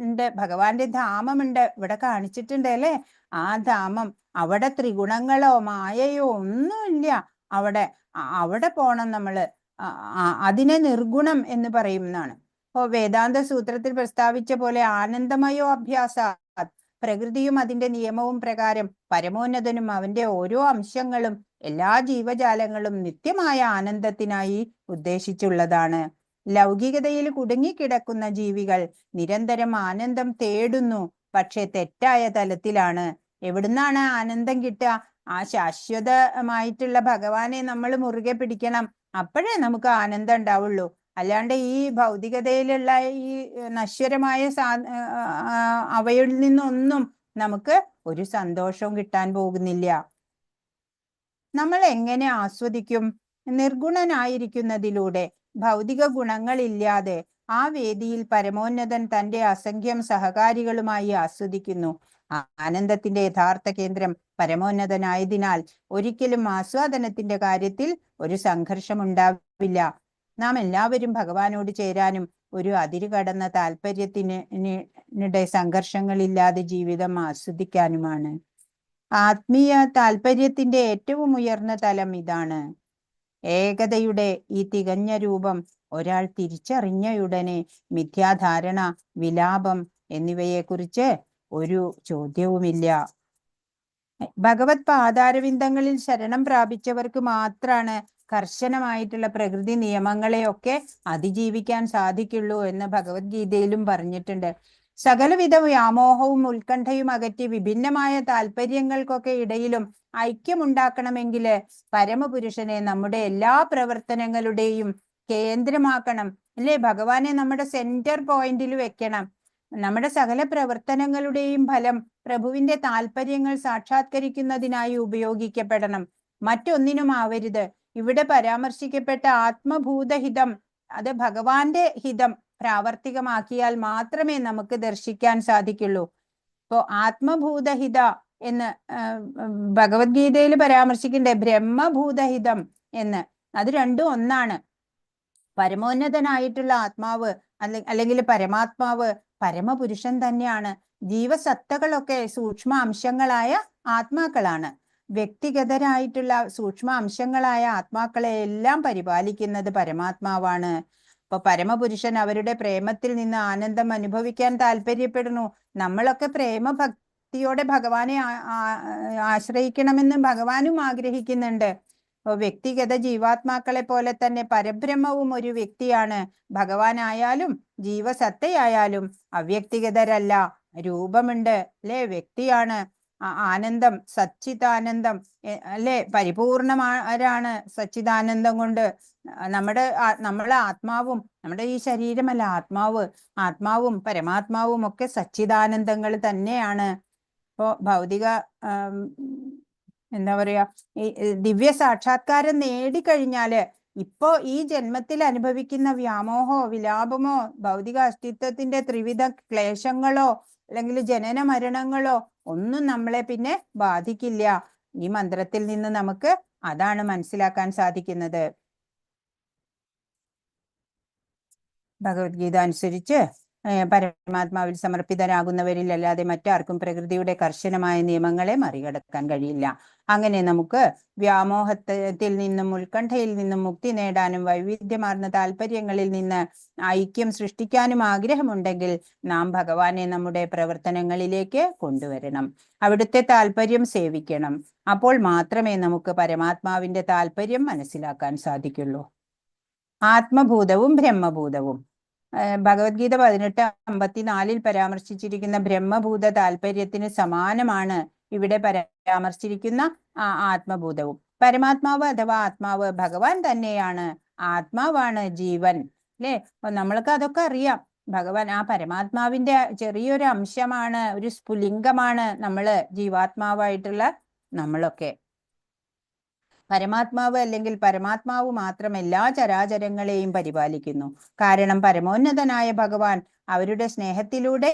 ഉണ്ട്, ഭഗവാന്റെ ധാമമുണ്ട്, ഇവിടെ കാണിച്ചിട്ടുണ്ട് അല്ലേ. ആ ധാമം, അവിടെ ത്രിഗുണങ്ങളോ മായയോ ഒന്നുമില്ല. അവിടെ പോണം നമ്മള്. അതിനെ നിർഗുണം എന്ന് പറയുന്നതാണ്. ഇപ്പോ വേദാന്ത സൂത്രത്തിൽ പ്രസ്താവിച്ച പോലെ ആനന്ദമയോ അഭ്യാസ, പ്രകൃതിയും അതിന്റെ നിയമവും പ്രകാരം പരമോന്നതനും അവന്റെ ഓരോ അംശങ്ങളും എല്ലാ ജീവജാലങ്ങളും നിത്യമായ ആനന്ദത്തിനായി ഉദ്ദേശിച്ചുള്ളതാണ്. ലൗകികതയിൽ കുടുങ്ങിക്കിടക്കുന്ന ജീവികൾ നിരന്തരം ആനന്ദം തേടുന്നു, പക്ഷെ തെറ്റായ തലത്തിലാണ്. എവിടുന്നാണ് ആനന്ദം കിട്ടുക? ആ ശാശ്വതമായിട്ടുള്ള ഭഗവാനെ നമ്മൾ മുറുകെ പിടിക്കണം, അപ്പോഴേ നമുക്ക് ആനന്ദം ഉണ്ടാവുള്ളൂ. അല്ലാണ്ട് ഈ ഭൗതികതയിലുള്ള ഈ നശ്വരമായ അവയിൽ നിന്നൊന്നും നമുക്ക് ഒരു സന്തോഷവും കിട്ടാൻ പോകുന്നില്ല. നമ്മൾ എങ്ങനെ ആസ്വദിക്കും? നിർഗുണനായിരിക്കുന്നതിലൂടെ, ഭൗതിക ഗുണങ്ങളില്ലാതെ ആ വേദിയിൽ പരമോന്നതൻ തന്റെ അസംഖ്യം സഹകാരികളുമായി ആസ്വദിക്കുന്നു. ആനന്ദത്തിന്റെ യഥാർത്ഥ കേന്ദ്രം പരമോന്നതനായതിനാൽ ഒരിക്കലും ആസ്വാദനത്തിന്റെ കാര്യത്തിൽ ഒരു സംഘർഷം ഉണ്ടാവില്ല. നാം എല്ലാവരും ഭഗവാനോട് ചേരാനും ഒരു അതിര് കടന്ന താല്പര്യത്തിനിടെ സംഘർഷങ്ങളില്ലാതെ ജീവിതം ആസ്വദിക്കാനുമാണ്. ആത്മീയ താല്പര്യത്തിന്റെ ഏറ്റവും ഉയർന്ന തലം ഇതാണ്. ഏകതയുടെ ഈ തികഞ്ഞ രൂപം ഒരാൾ തിരിച്ചറിഞ്ഞയുടനെ മിഥ്യാധാരണ, വിലാപം എന്നിവയെക്കുറിച്ച് ഒരു ചോദ്യവുമില്ല. ഭഗവത് പാദാരവിന്ദങ്ങളിൽ ശരണം പ്രാപിച്ചവർക്ക് മാത്രമാണ് കർശനമായിട്ടുള്ള പ്രകൃതി നിയമങ്ങളെയൊക്കെ അതിജീവിക്കാൻ സാധിക്കുള്ളൂ എന്ന് ഭഗവത്ഗീതയിലും പറഞ്ഞിട്ടുണ്ട്. സകലവിധ വ്യാമോഹവും ഉത്കണ്ഠയും അകറ്റി വിഭിന്നമായ താല്പര്യങ്ങൾക്കൊക്കെ ഇടയിലും ഐക്യമുണ്ടാക്കണമെങ്കിൽ പരമപുരുഷനെ നമ്മുടെ എല്ലാ പ്രവർത്തനങ്ങളുടെയും കേന്ദ്രമാക്കണം അല്ലേ? ഭഗവാനെ നമ്മുടെ സെന്റർ പോയിന്റിൽ വെക്കണം. നമ്മുടെ സകല പ്രവർത്തനങ്ങളുടെയും ഫലം പ്രഭുവിന്റെ താല്പര്യങ്ങൾ സാക്ഷാത്കരിക്കുന്നതിനായി ഉപയോഗിക്കപ്പെടണം, മറ്റൊന്നിനും ആവരുത്. ഇവിടെ പരാമർശിക്കപ്പെട്ട ആത്മഭൂതഹിതം, അത് ഭഗവാന്റെ ഹിതം പ്രാവർത്തികമാക്കിയാൽ മാത്രമേ നമുക്ക് ദർശിക്കാൻ സാധിക്കുള്ളൂ. ഇപ്പോ ആത്മഭൂതഹിത എന്ന് ഭഗവത്ഗീതയിൽ പരാമർശിക്കണ്ടേ, ബ്രഹ്മഭൂതഹിതം എന്ന്. അത് രണ്ടും ഒന്നാണ്. പരമോന്നതനായിട്ടുള്ള ആത്മാവ് അല്ലെങ്കിൽ പരമാത്മാവ് പരമപുരുഷൻ തന്നെയാണ്. ജീവസത്തകളൊക്കെ സൂക്ഷ്മ അംശങ്ങളായ ആത്മാക്കളാണ്. വ്യക്തിഗതരായിട്ടുള്ള സൂക്ഷ്മ അംശങ്ങളായ ആത്മാക്കളെ എല്ലാം പരിപാലിക്കുന്നത് പരമാത്മാവാണ്. ഇപ്പൊ പരമപുരുഷൻ അവരുടെ പ്രേമത്തിൽ നിന്ന് ആനന്ദം അനുഭവിക്കാൻ താല്പര്യപ്പെടുന്നു. നമ്മളൊക്കെ പ്രേമഭക്തിയോടെ ഭഗവാനെ ആശ്രയിക്കണമെന്ന് ഭഗവാനും ആഗ്രഹിക്കുന്നുണ്ട്. വ്യക്തിഗത ജീവാത്മാക്കളെ പോലെ തന്നെ പരബ്രഹ്മവും ഒരു വ്യക്തിയാണ്. ഭഗവാനായാലും ജീവസത്തയായാലും അവ്യക്തിഗതരല്ല, രൂപമുണ്ട് അല്ലെ, വ്യക്തിയാണ്. ആനന്ദം സച്ചിദാനന്ദം അല്ലെ, പരിപൂർണമാരാണ് സച്ചിദാനന്ദം കൊണ്ട്. നമ്മളെ ആത്മാവും, നമ്മുടെ ഈ ശരീരമല്ല ആത്മാവും പരമാത്മാവും ഒക്കെ സച്ചിദാനന്ദങ്ങൾ തന്നെയാണ്. ഇപ്പോ ഭൗതിക എന്താ പറയാ, ഈ ദിവ്യ സാക്ഷാത്കാരം നേടിക്കഴിഞ്ഞാല് ഇപ്പോ ഈ ജന്മത്തിൽ അനുഭവിക്കുന്ന വ്യാമോഹോ വിലാപമോ ഭൗതിക അസ്തിത്വത്തിന്റെ ത്രിവിധ ക്ലേശങ്ങളോ അല്ലെങ്കിൽ ജനന മരണങ്ങളോ ഒന്നും നമ്മളെ പിന്നെ ബാധിക്കില്ല. ഈ മന്ത്രത്തിൽ നിന്ന് നമുക്ക് അതാണ് മനസ്സിലാക്കാൻ സാധിക്കുന്നത്. ഭഗവത്ഗീത അനുസരിച്ച് പരമാത്മാവിൽ സമർപ്പിതരാകുന്നവരിൽ അല്ലാതെ മറ്റാർക്കും പ്രകൃതിയുടെ കർശനമായ നിയമങ്ങളെ മറികടക്കാൻ കഴിയില്ല. അങ്ങനെ നമുക്ക് വ്യാമോഹത്തിൽ നിന്നും ഉത്കണ്ഠയിൽ നിന്നും മുക്തി നേടാനും വൈവിധ്യമാർന്ന താല്പര്യങ്ങളിൽ നിന്ന് ഐക്യം സൃഷ്ടിക്കാനും ആഗ്രഹമുണ്ടെങ്കിൽ നാം ഭഗവാനെ നമ്മുടെ പ്രവർത്തനങ്ങളിലേക്ക് കൊണ്ടുവരണം. അവിടുത്തെ താല്പര്യം സേവിക്കണം. അപ്പോൾ മാത്രമേ നമുക്ക് പരമാത്മാവിന്റെ താല്പര്യം മനസ്സിലാക്കാൻ സാധിക്കുള്ളൂ. ആത്മഭൂതവും ബ്രഹ്മഭൂതവും ഭഗവത്ഗീത 18:54 പരാമർശിച്ചിരിക്കുന്ന ബ്രഹ്മഭൂത താല്പര്യത്തിന് സമാനമാണ് ഇവിടെ പരാമർശിച്ചിരിക്കുന്ന ആത്മഭൂതവും. പരമാത്മാവ് അഥവാ ആത്മാവ് ഭഗവാൻ തന്നെയാണ്. ആത്മാവാണ് ജീവൻ അല്ലെ. അപ്പൊ നമ്മൾക്ക് അതൊക്കെ അറിയാം. ഭഗവാൻ ആ പരമാത്മാവിന്റെ ചെറിയൊരു അംശമാണ്, ഒരു സ്ഫുലിംഗമാണ് നമ്മള്, ജീവാത്മാവായിട്ടുള്ള നമ്മളൊക്കെ. പരമാത്മാവ് അല്ലെങ്കിൽ പരമാത്മാവ് മാത്രം എല്ലാ ചരാചരങ്ങളെയും പരിപാലിക്കുന്നു. കാരണം പരമോന്നതനായ ഭഗവാൻ അവരുടെ സ്നേഹത്തിലൂടെ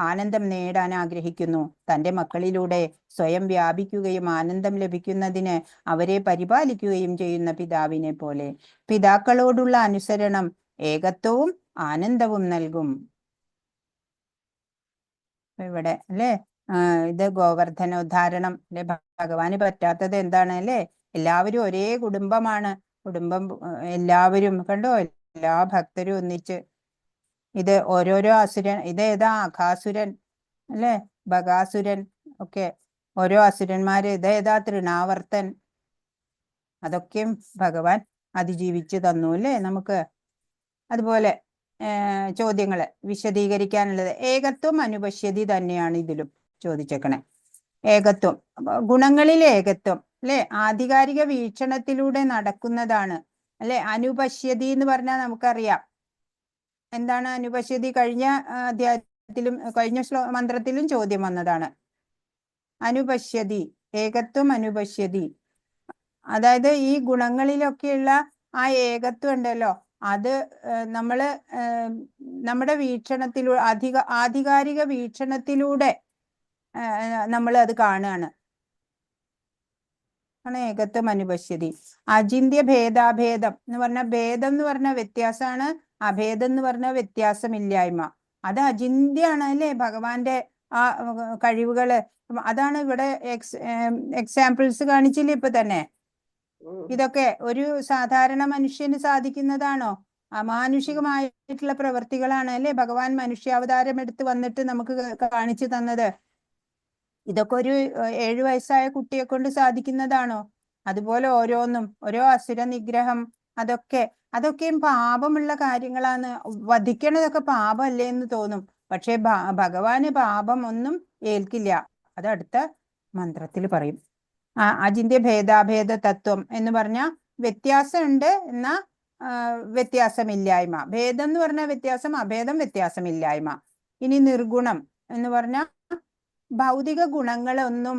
ആനന്ദം നേടാൻ ആഗ്രഹിക്കുന്നു. തൻ്റെ മക്കളിലൂടെ സ്വയം വ്യാപിക്കുകയും ആനന്ദം ലഭിക്കുന്നതിന് അവരെ പരിപാലിക്കുകയും ചെയ്യുന്ന പിതാവിനെ പോലെ. പിതാക്കളോടുള്ള അനുസരണം ഏകത്വവും ആനന്ദവും നൽകും. ഇവിടെ അല്ലേ ഇത് ഗോവർദ്ധനോദ്ധാരണം അല്ലെ. ഭഗവാന് പറ്റാത്തത് എന്താണ് അല്ലേ? എല്ലാവരും ഒരേ കുടുംബമാണ്. കുടുംബം എല്ലാവരും കണ്ടോ, എല്ലാ ഭക്തരും ഒന്നിച്ച്. ഇത് ഓരോരോ അസുരൻ, ഇത് ഏതാ? അഘാസുരൻ അല്ലെ, ബകാസുരൻ ഒക്കെ ഓരോ അസുരന്മാര്. ഇത് ഏതാ? തൃണാവർത്തൻ. അതൊക്കെയും ഭഗവാൻ അതിജീവിച്ചു തന്നു അല്ലേ നമുക്ക്. അതുപോലെ ചോദ്യങ്ങള് വിശദീകരിക്കാനുള്ളത് ഏകത്വം അനുപശ്യതി തന്നെയാണ് ഇതിലും ചോദിച്ചേക്കണേ. ഏകത്വം, ഗുണങ്ങളിൽ ഏകത്വം അല്ലെ, ആധികാരിക വീക്ഷണത്തിലൂടെ നടക്കുന്നതാണ് അല്ലെ. അനുപശ്യതി എന്ന് പറഞ്ഞാൽ നമുക്കറിയാം എന്താണ് അനുപശ്യതി. കഴിഞ്ഞ അധ്യായത്തിലും കഴിഞ്ഞ മന്ത്രത്തിലും ചോദ്യം വന്നതാണ്. അനുപശ്യതി, ഏകത്വം അനുപശ്യതി. അതായത് ഈ ഗുണങ്ങളിലൊക്കെയുള്ള ആ ഏകത്വം ഉണ്ടല്ലോ, അത് നമ്മുടെ വീക്ഷണത്തിലൂടെ ആധികാരിക വീക്ഷണത്തിലൂടെ നമ്മൾ അത് കാണുകയാണ്. ഏകത്വം അനുപശ്യതി. അചിന്ത്യ ഭേദാഭേദം എന്ന് പറഞ്ഞ, ഭേദം എന്ന് പറഞ്ഞ വ്യത്യാസമാണ്, അഭേദം എന്ന് പറഞ്ഞ വ്യത്യാസമില്ലായ്മ. അത് അചിന്യാണ് അല്ലേ ഭഗവാന്റെ ആ കഴിവുകള്. അതാണ് ഇവിടെ എക്സാമ്പിൾസ് കാണിച്ചില്ലേ ഇപ്പൊ തന്നെ. ഇതൊക്കെ ഒരു സാധാരണ മനുഷ്യന് സാധിക്കുന്നതാണോ? അമാനുഷികമായിട്ടുള്ള പ്രവൃത്തികളാണ് അല്ലെ ഭഗവാൻ മനുഷ്യാവതാരം എടുത്ത് വന്നിട്ട് നമുക്ക് കാണിച്ചു തന്നത്. ഇതൊക്കെ ഒരു 7 വയസ്സായ കുട്ടിയെ കൊണ്ട് സാധിക്കുന്നതാണോ? അതുപോലെ ഓരോന്നും, ഓരോ അസുര നിഗ്രഹം, അതൊക്കെയും പാപമുള്ള കാര്യങ്ങളാണ്. വധിക്കണതൊക്കെ പാപമല്ലേ എന്ന് തോന്നും. പക്ഷെ ഭഗവാന് പാപം ഒന്നും ഏൽക്കില്ല. അത് അടുത്ത മന്ത്രത്തിൽ പറയും. അചിന്ത്യ ഭേദാഭേദ തത്വം എന്ന് പറഞ്ഞാൽ വ്യത്യാസമുണ്ട് എന്നാ വ്യത്യാസമില്ലായ്മ. ഭേദം എന്ന് പറഞ്ഞാൽ വ്യത്യാസം, അഭേദം വ്യത്യാസമില്ലായ്മ. ഇനി നിർഗുണം എന്ന് പറഞ്ഞാൽ ഭൗതിക ഗുണങ്ങളൊന്നും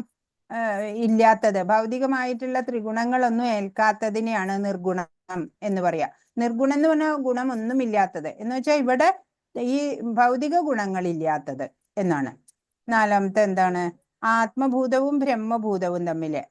ഇല്ലാത്തത്, ഭൗതികമായിട്ടുള്ള ത്രിഗുണങ്ങളൊന്നും ഏൽക്കാത്തതിനെയാണ് നിർഗുണം എന്ന് പറയാ. നിർഗുണം എന്ന് പറഞ്ഞാൽ ഗുണമൊന്നും ഇല്ലാത്തത് എന്ന് വെച്ചാൽ ഇവിടെ ഈ ഭൗതിക ഗുണങ്ങളില്ലാത്തത് എന്നാണ്. നാലാമത്തെ എന്താണ്? ആത്മഭൂതവും ബ്രഹ്മഭൂതവും തമ്മില്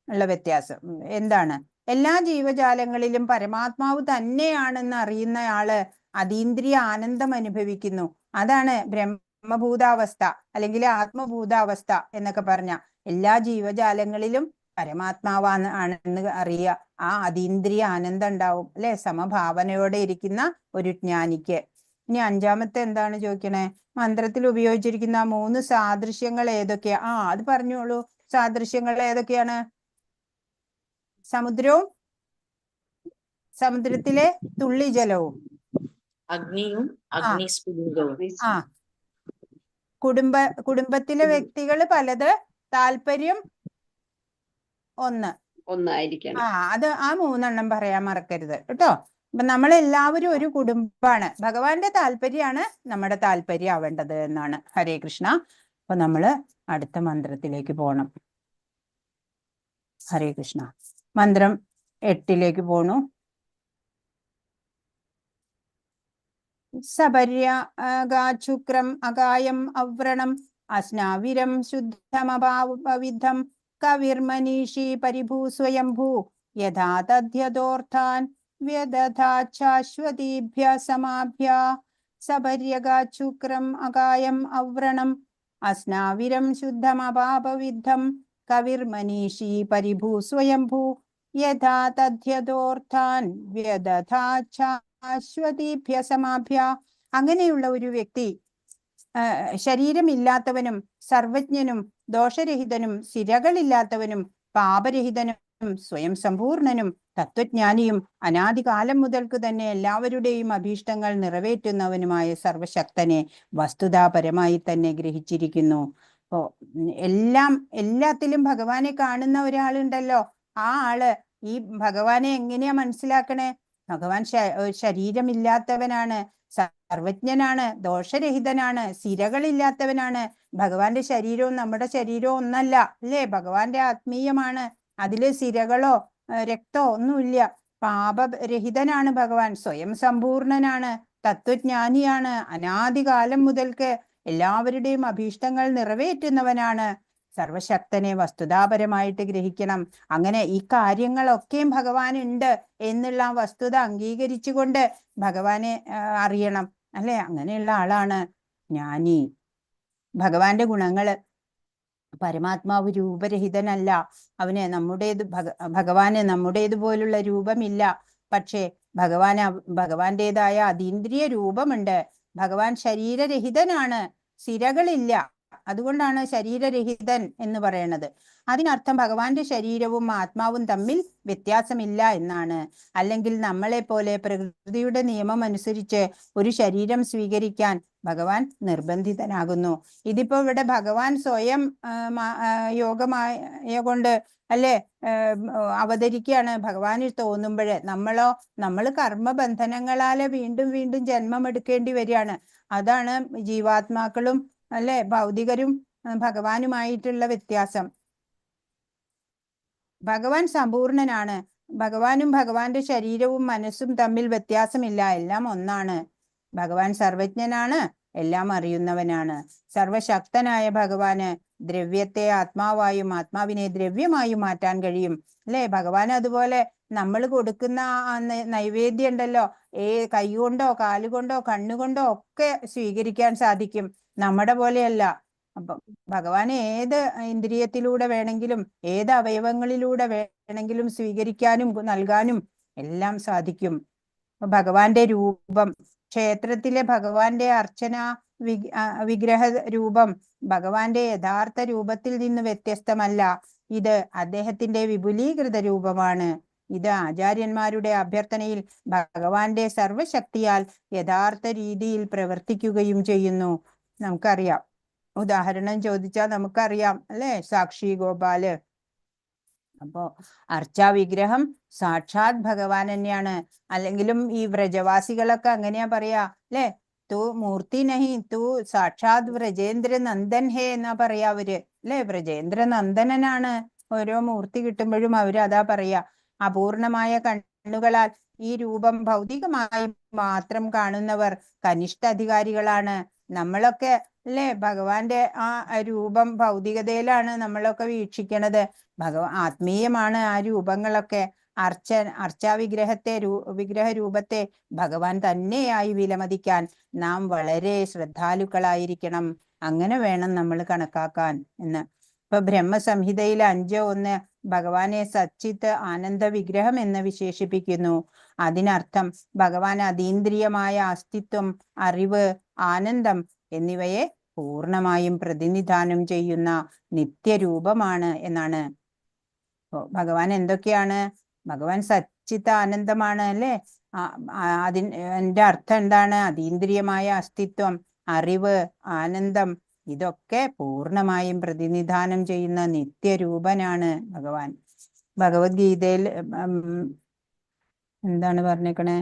ഉള്ള വ്യത്യാസം എന്താണ്? എല്ലാ ജീവജാലങ്ങളിലും പരമാത്മാവ് തന്നെയാണെന്ന് അറിയുന്നയാള് അതീന്ദ്രിയ ആനന്ദം അനുഭവിക്കുന്നു. അതാണ് ബ്രഹ്മഭൂതാവസ്ഥ അല്ലെങ്കിൽ ആത്മഭൂതാവസ്ഥ എന്നൊക്കെ പറഞ്ഞ. എല്ലാ ജീവജാലങ്ങളിലും പരമാത്മാവാണെന്ന് അറിയുക, ആ അതീന്ദ്രിയ ആനന്ദം ഉണ്ടാവും അല്ലെ, സമഭാവനയോടെ ഇരിക്കുന്ന ഒരു ജ്ഞാനിക്ക്. ഇനി അഞ്ചാമത്തെ എന്താണ് ചോദിക്കണേ? മന്ത്രത്തിൽ ഉപയോഗിച്ചിരിക്കുന്ന 3 സാദൃശ്യങ്ങൾ ഏതൊക്കെയാ? അത് പറഞ്ഞോളൂ. സാദൃശ്യങ്ങൾ ഏതൊക്കെയാണ്? സമുദ്രവും സമുദ്രത്തിലെ തുള്ളി ജലവും, അഗ്നിയും അഗ്നിസ്ഫുലിംഗവും. കുടുംബത്തിലെ വ്യക്തികൾ പലത്, താല്പര്യം ഒന്നായിരിക്കണം. അത് ആ 3 എണ്ണം പറയാൻ മറക്കരുത് കേട്ടോ. അപ്പൊ നമ്മളെല്ലാവരും ഒരു കുടുംബാണ്. ഭഗവാന്റെ താല്പര്യമാണ് നമ്മുടെ താല്പര്യം ആവേണ്ടത് എന്നാണ്. ഹരേ കൃഷ്ണ. അപ്പൊ നമ്മള് അടുത്ത മന്ത്രത്തിലേക്ക് പോണം. ഹരേ കൃഷ്ണ. മന്ത്രം 8ലേക്ക് പോണു. സപര്യാഗാചുക്രം അകായം അവ്രണം അസ്നാവിരം ശുദ്ധമഭാവവിധം കവിർമനീഷി പരിഭൂ സ്വയംഭൂ യഥാ തദ്ധ്യതോർത്ഥാൻ വ്യദധാശ്വതീഭ്യ സമാഭ്യ. സപര്യഗാചുക്രം അകായം അവ്രണം അസ്നാവിരം ശുദ്ധമഭാവവിധം കവിർമനീഷി പരിഭൂ സ്വയംഭൂ യഥാ തദ്ധ്യതോർത്ഥാൻ വ്യദധാശ്വതീഭ്യ സമാഭ്യ. അങ്ങനെയുള്ള ഒരു വ്യക്തി ശരീരമില്ലാത്തവനും സർവജ്ഞനും ദോഷരഹിതനും സിരകളില്ലാത്തവനും പാപരഹിതനും സ്വയം സമ്പൂർണനും തത്വജ്ഞാനിയും അനാദികാലം മുതൽക്ക് തന്നെ എല്ലാവരുടെയും അഭീഷ്ടങ്ങൾ നിറവേറ്റുന്നവനുമായ സർവശക്തനെ വസ്തുതാപരമായി തന്നെ ഗ്രഹിച്ചിരിക്കുന്നു. അപ്പോ എല്ലാത്തിലും ഭഗവാനെ കാണുന്ന ഒരാളുണ്ടല്ലോ, ആ ആള് ഈ ഭഗവാനെ എങ്ങനെയാ മനസ്സിലാക്കണേ? ഭഗവാൻ ശരീരമില്ലാത്തവനാണ്, സർവജ്ഞനാണ്, ദോഷരഹിതനാണ്, സിരകളില്ലാത്തവനാണ്. ഭഗവാന്റെ ശരീരവും നമ്മുടെ ശരീരവും ഒന്നല്ല അല്ലേ? ഭഗവാന്റെ ആത്മീയമാണ്. അതില് സിരകളോ രക്തമോ ഒന്നുമില്ല. പാപരഹിതനാണ് ഭഗവാൻ, സ്വയം സമ്പൂർണനാണ്, തത്വജ്ഞാനിയാണ്, അനാദികാലം മുതൽക്ക് എല്ലാവരുടെയും അഭീഷ്ടങ്ങൾ നിറവേറ്റുന്നവനാണ്. സർവശക്തനെ വസ്തുതാപരമായിട്ട് ഗ്രഹിക്കണം. അങ്ങനെ ഈ കാര്യങ്ങളൊക്കെയും ഭഗവാൻ ഉണ്ട് എന്നുള്ള വസ്തുത അംഗീകരിച്ചുകൊണ്ട് ഭഗവാനെ അറിയണം, അല്ലെ? അങ്ങനെയുള്ള ആളാണ് ജ്ഞാനി. ഭഗവാന്റെ ഗുണങ്ങള്, പരമാത്മാവ് രൂപരഹിതനല്ല. അവന് ഭഗവാന് നമ്മുടേതുപോലുള്ള രൂപമില്ല. പക്ഷേ ഭഗവാന്റേതായ അതീന്ദ്രിയ രൂപമുണ്ട്. ഭഗവാൻ ശരീരരഹിതനാണ്, സിരകളില്ല. അതുകൊണ്ടാണ് ശരീരരഹിതൻ എന്ന് പറയുന്നത്. അതിനർത്ഥം ഭഗവാന്റെ ശരീരവും ആത്മാവും തമ്മിൽ വ്യത്യാസമില്ല എന്നാണ്. അല്ലെങ്കിൽ നമ്മളെ പോലെ പ്രകൃതിയുടെ നിയമം അനുസരിച്ച് ഒരു ശരീരം സ്വീകരിക്കാൻ ഭഗവാൻ നിർബന്ധിതനാകുന്നു. ഇതിപ്പോ ഇവിടെ ഭഗവാൻ സ്വയം യോഗമായ കൊണ്ട് അല്ലെ അവതരിക്കുകയാണ്. ഭഗവാന് തോന്നുമ്പോഴേ നമ്മൾ കർമ്മബന്ധനങ്ങളാലെ വീണ്ടും വീണ്ടും ജന്മം എടുക്കേണ്ടി വരികയാണ്. അതാണ് ജീവാത്മാക്കളും അല്ലെ ഭൗതികരും ഭഗവാനുമായിട്ടുള്ള വ്യത്യാസം. ഭഗവാൻ സമ്പൂർണനാണ്. ഭഗവാനും ഭഗവാന്റെ ശരീരവും മനസ്സും തമ്മിൽ വ്യത്യാസമില്ല, എല്ലാം ഒന്നാണ്. ഭഗവാൻ സർവജ്ഞനാണ്, എല്ലാം അറിയുന്നവനാണ്. സർവശക്തനായ ഭഗവാന് ദ്രവ്യത്തെ ആത്മാവായും ആത്മാവിനെ ദ്രവ്യമായും മാറ്റാൻ കഴിയും, അല്ലെ? ഭഗവാൻ അതുപോലെ നമ്മൾ കൊടുക്കുന്ന നൈവേദ്യം ഉണ്ടല്ലോ, കൈകൊണ്ടോ കാലുകൊണ്ടോ കണ്ണുകൊണ്ടോ ഒക്കെ സ്വീകരിക്കാൻ സാധിക്കും. നമ്മുടെ പോലെയല്ല. അപ്പൊ ഭഗവാന് ഏത് ഇന്ദ്രിയത്തിലൂടെ വേണമെങ്കിലും ഏത് അവയവങ്ങളിലൂടെ വേണമെങ്കിലും സ്വീകരിക്കാനും നൽകാനും എല്ലാം സാധിക്കും. ഭഗവാന്റെ രൂപം, ക്ഷേത്രത്തിലെ ഭഗവാന്റെ അർച്ചന വിഗ്രഹ രൂപം ഭഗവാന്റെ യഥാർത്ഥ രൂപത്തിൽ നിന്ന് വ്യത്യസ്തമല്ല. ഇത് അദ്ദേഹത്തിന്റെ വിപുലീകൃത രൂപമാണ്. ഇത് ആചാര്യന്മാരുടെ അഭ്യർത്ഥനയിൽ ഭഗവാന്റെ സർവശക്തിയാൽ യഥാർത്ഥ രീതിയിൽ പ്രവർത്തിക്കുകയും ചെയ്യുന്നു. നമുക്കറിയാം, ഉദാഹരണം ചോദിച്ചാൽ നമുക്കറിയാം, അല്ലെ? സാക്ഷി ഗോപാല്. അപ്പോ അർച്ചാ വിഗ്രഹം സാക്ഷാത് ഭഗവാൻ തന്നെയാണ്. അല്ലെങ്കിലും ഈ വ്രജവാസികളൊക്കെ അങ്ങനെയാ പറയാ, അല്ലെ? തൂ മൂർത്തി നഹി, തൂ സാക്ഷാത് വ്രജേന്ദ്ര നന്ദൻ ഹേ എന്നാ പറയാ അവര്, അല്ലെ? വ്രജേന്ദ്ര നന്ദനനാണ്. ഓരോ മൂർത്തി കിട്ടുമ്പോഴും അവര് അതാ പറയാ. അപൂർണമായ കണ്ണുകളാൽ ഈ രൂപം ഭൗതികമായി മാത്രം കാണുന്നവർ കനിഷ്ഠ അധികാരികളാണ്. നമ്മളൊക്കെ അല്ലെ ഭഗവാന്റെ ആ രൂപം ഭൗതികതയിലാണ് നമ്മളൊക്കെ വീക്ഷിക്കണത്. ആത്മീയമാണ് ആ രൂപങ്ങളൊക്കെ. അർച്ചാ വിഗ്രഹ രൂപത്തെ ഭഗവാൻ തന്നെയായി വിലമതിക്കാൻ നാം വളരെ ശ്രദ്ധാലുക്കളായിരിക്കണം. അങ്ങനെ വേണം നമ്മൾ കണക്കാക്കാൻ എന്ന്. ഇപ്പൊ ബ്രഹ്മസംഹിതയിൽ 5:1 ഭഗവാനെ സച്ചിത്ത് ആനന്ദ വിഗ്രഹം എന്ന് വിശേഷിപ്പിക്കുന്നു. അതിനർത്ഥം ഭഗവാൻ അതീന്ദ്രിയമായ അസ്തിത്വം, അറിവ്, ആനന്ദം എന്നിവയെ പൂർണ്ണമായും പ്രതിനിധാനം ചെയ്യുന്ന നിത്യരൂപമാണ് എന്നാണ്. ഭഗവാൻ എന്തൊക്കെയാണ്? ഭഗവാൻ സച്ചിത്ത ആനന്ദമാണ്, അല്ലെ? അതിന്റെ അർത്ഥം എന്താണ്? അതീന്ദ്രിയമായ അസ്തിത്വം, അറിവ്, ആനന്ദം ഇതൊക്കെ പൂർണ്ണമായും പ്രതിനിധാനം ചെയ്യുന്ന നിത്യരൂപനാണ് ഭഗവാൻ. ഭഗവത്ഗീതയിൽ എന്താണ് പറഞ്ഞേക്കണേ?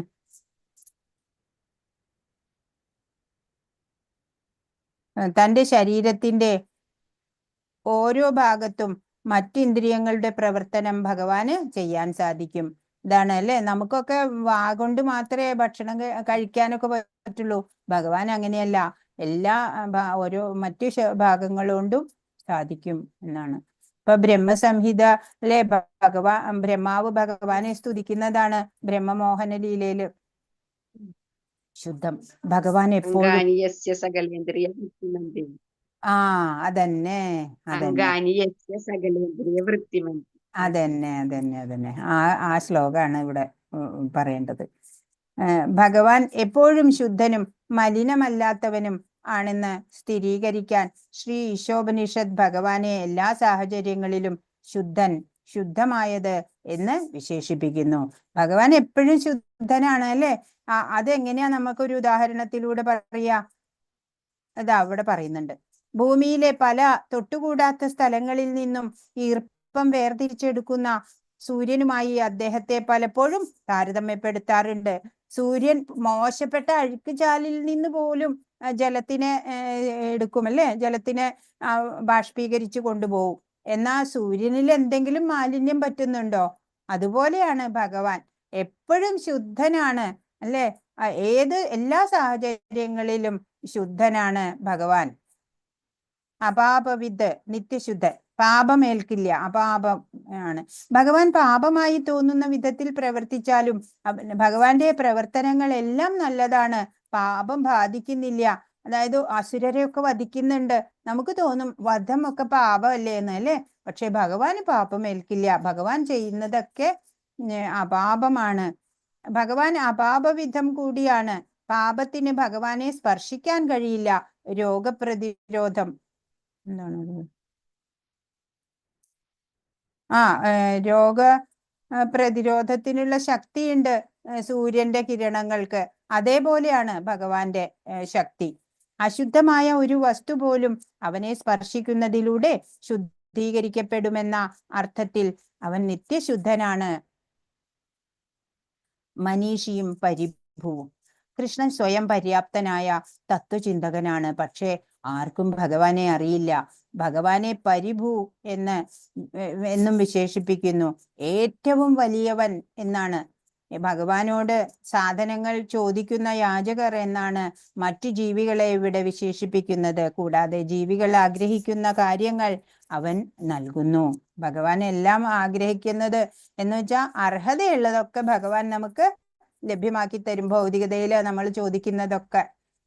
തന്റെ ശരീരത്തിന്റെ ഓരോ ഭാഗത്തും മറ്റിന്ദ്രിയങ്ങളുടെ പ്രവർത്തനം ഭഗവാന് ചെയ്യാൻ സാധിക്കും. ഇതാണ്, അല്ലെ? നമുക്കൊക്കെ കൊണ്ട് മാത്രമേ ഭക്ഷണം കഴിക്കാനൊക്കെ പറ്റുള്ളൂ. ഭഗവാൻ അങ്ങനെയല്ല, എല്ലാ ഓരോ മറ്റു ഭാഗങ്ങളുകൊണ്ടും സാധിക്കും എന്നാണ്. ഇപ്പൊ ബ്രഹ്മസംഹിത അല്ലെ ബ്രഹ്മാവ് ഭഗവാനെ സ്തുതിക്കുന്നതാണ് ബ്രഹ്മമോഹന ലീലയില്. ശുദ്ധം ഭഗവാൻ എപ്പോഴും അതന്നെ ആ ശ്ലോകാണ് ഇവിടെ പറയേണ്ടത്. ഭഗവാൻ എപ്പോഴും ശുദ്ധനും മലിനമല്ലാത്തവനും ആണെന്ന് സ്ഥിരീകരിക്കാൻ ശ്രീ ഈശോപനിഷത്ത് ഭഗവാനെ എല്ലാ സാഹചര്യങ്ങളിലും ശുദ്ധമായത് എന്ന് വിശേഷിപ്പിക്കുന്നു. ഭഗവാൻ എപ്പോഴും ശുദ്ധനാണ്, അല്ലെ? അതെങ്ങനെയാ നമുക്കൊരു ഉദാഹരണത്തിലൂടെ പറയാ? അത് അവിടെ പറയുന്നുണ്ട്. ഭൂമിയിലെ പല തൊട്ടുകൂടാത്ത സ്ഥലങ്ങളിൽ നിന്നും ഈർപ്പം വേർതിരിച്ചെടുക്കുന്ന സൂര്യനുമായി അദ്ദേഹത്തെ പലപ്പോഴും താരതമ്യപ്പെടുത്താറുണ്ട്. സൂര്യൻ മോശപ്പെട്ട അഴുക്കുചാലിൽ നിന്ന് പോലും ജലത്തിനെ എടുക്കും, അല്ലെ? ജലത്തിനെ ബാഷ്പീകരിച്ചു കൊണ്ടുപോകും. എന്നാ സൂര്യനിൽ എന്തെങ്കിലും മാലിന്യം പറ്റുന്നുണ്ടോ? അതുപോലെയാണ് ഭഗവാൻ എപ്പോഴും ശുദ്ധനാണ്, അല്ലെ? എല്ലാ സാഹചര്യങ്ങളിലും ശുദ്ധനാണ് ഭഗവാൻ. അപാപവിദ് നിത്യശുദ്ധൻ. പാപമേൽക്കില്ല, അപാപം ആണ്. ഭഗവാൻ പാപമായി തോന്നുന്ന വിധത്തിൽ പ്രവർത്തിച്ചാലും ഭഗവാന്റെ പ്രവർത്തനങ്ങളെല്ലാം നല്ലതാണ്, പാപം ബാധിക്കുന്നില്ല. അതായത് അസുരരെയൊക്കെ വധിക്കുന്നുണ്ട്, നമുക്ക് തോന്നും വധമൊക്കെ പാപമല്ലേ എന്ന്, അല്ലേ? പക്ഷെ ഭഗവാന് പാപമേൽക്കില്ല. ഭഗവാൻ ചെയ്യുന്നതൊക്കെ അപാപമാണ്. ഭഗവാൻ അപാപവിധം കൂടിയാണ്. പാപത്തിന് ഭഗവാനെ സ്പർശിക്കാൻ കഴിയില്ല. രോഗപ്രതിരോധം എന്താണ് രോഗ പ്രതിരോധത്തിനുള്ള ശക്തിയുണ്ട് സൂര്യന്റെ കിരണങ്ങൾക്ക്. അതേപോലെയാണ് ഭഗവാന്റെ ശക്തി. അശുദ്ധമായ ഒരു വസ്തു പോലും അവനെ സ്പർശിക്കുന്നതിലൂടെ ശുദ്ധീകരിക്കപ്പെടുമെന്ന അർത്ഥത്തിൽ അവൻ നിത്യശുദ്ധനാണ്. മനീഷിയും പരിഭുവും. കൃഷ്ണൻ സ്വയം പര്യാപ്തനായ തത്വചിന്തകനാണ്. പക്ഷേ ആർക്കും ഭഗവാനെ അറിയില്ല. ഭഗവാനെ പരിഭു എന്നും വിശേഷിപ്പിക്കുന്നു. ഏറ്റവും വലിയവൻ എന്നാണ്. ഭഗവാനോട് സാധനങ്ങൾ ചോദിക്കുന്ന യാചകർ എന്നാണ് മറ്റു ജീവികളെ ഇവിടെ വിശേഷിപ്പിക്കുന്നത്. കൂടാതെ ജീവികൾ ആഗ്രഹിക്കുന്ന കാര്യങ്ങൾ അവൻ നൽകുന്നു. ഭഗവാൻ എല്ലാം ആഗ്രഹിക്കുന്നത് എന്ന് വെച്ചാൽ അർഹതയുള്ളതൊക്കെ ഭഗവാൻ നമുക്ക് ലഭ്യമാക്കി തരും. ഭൗതികതയിൽ നമ്മൾ ചോദിക്കുന്നതൊക്കെ,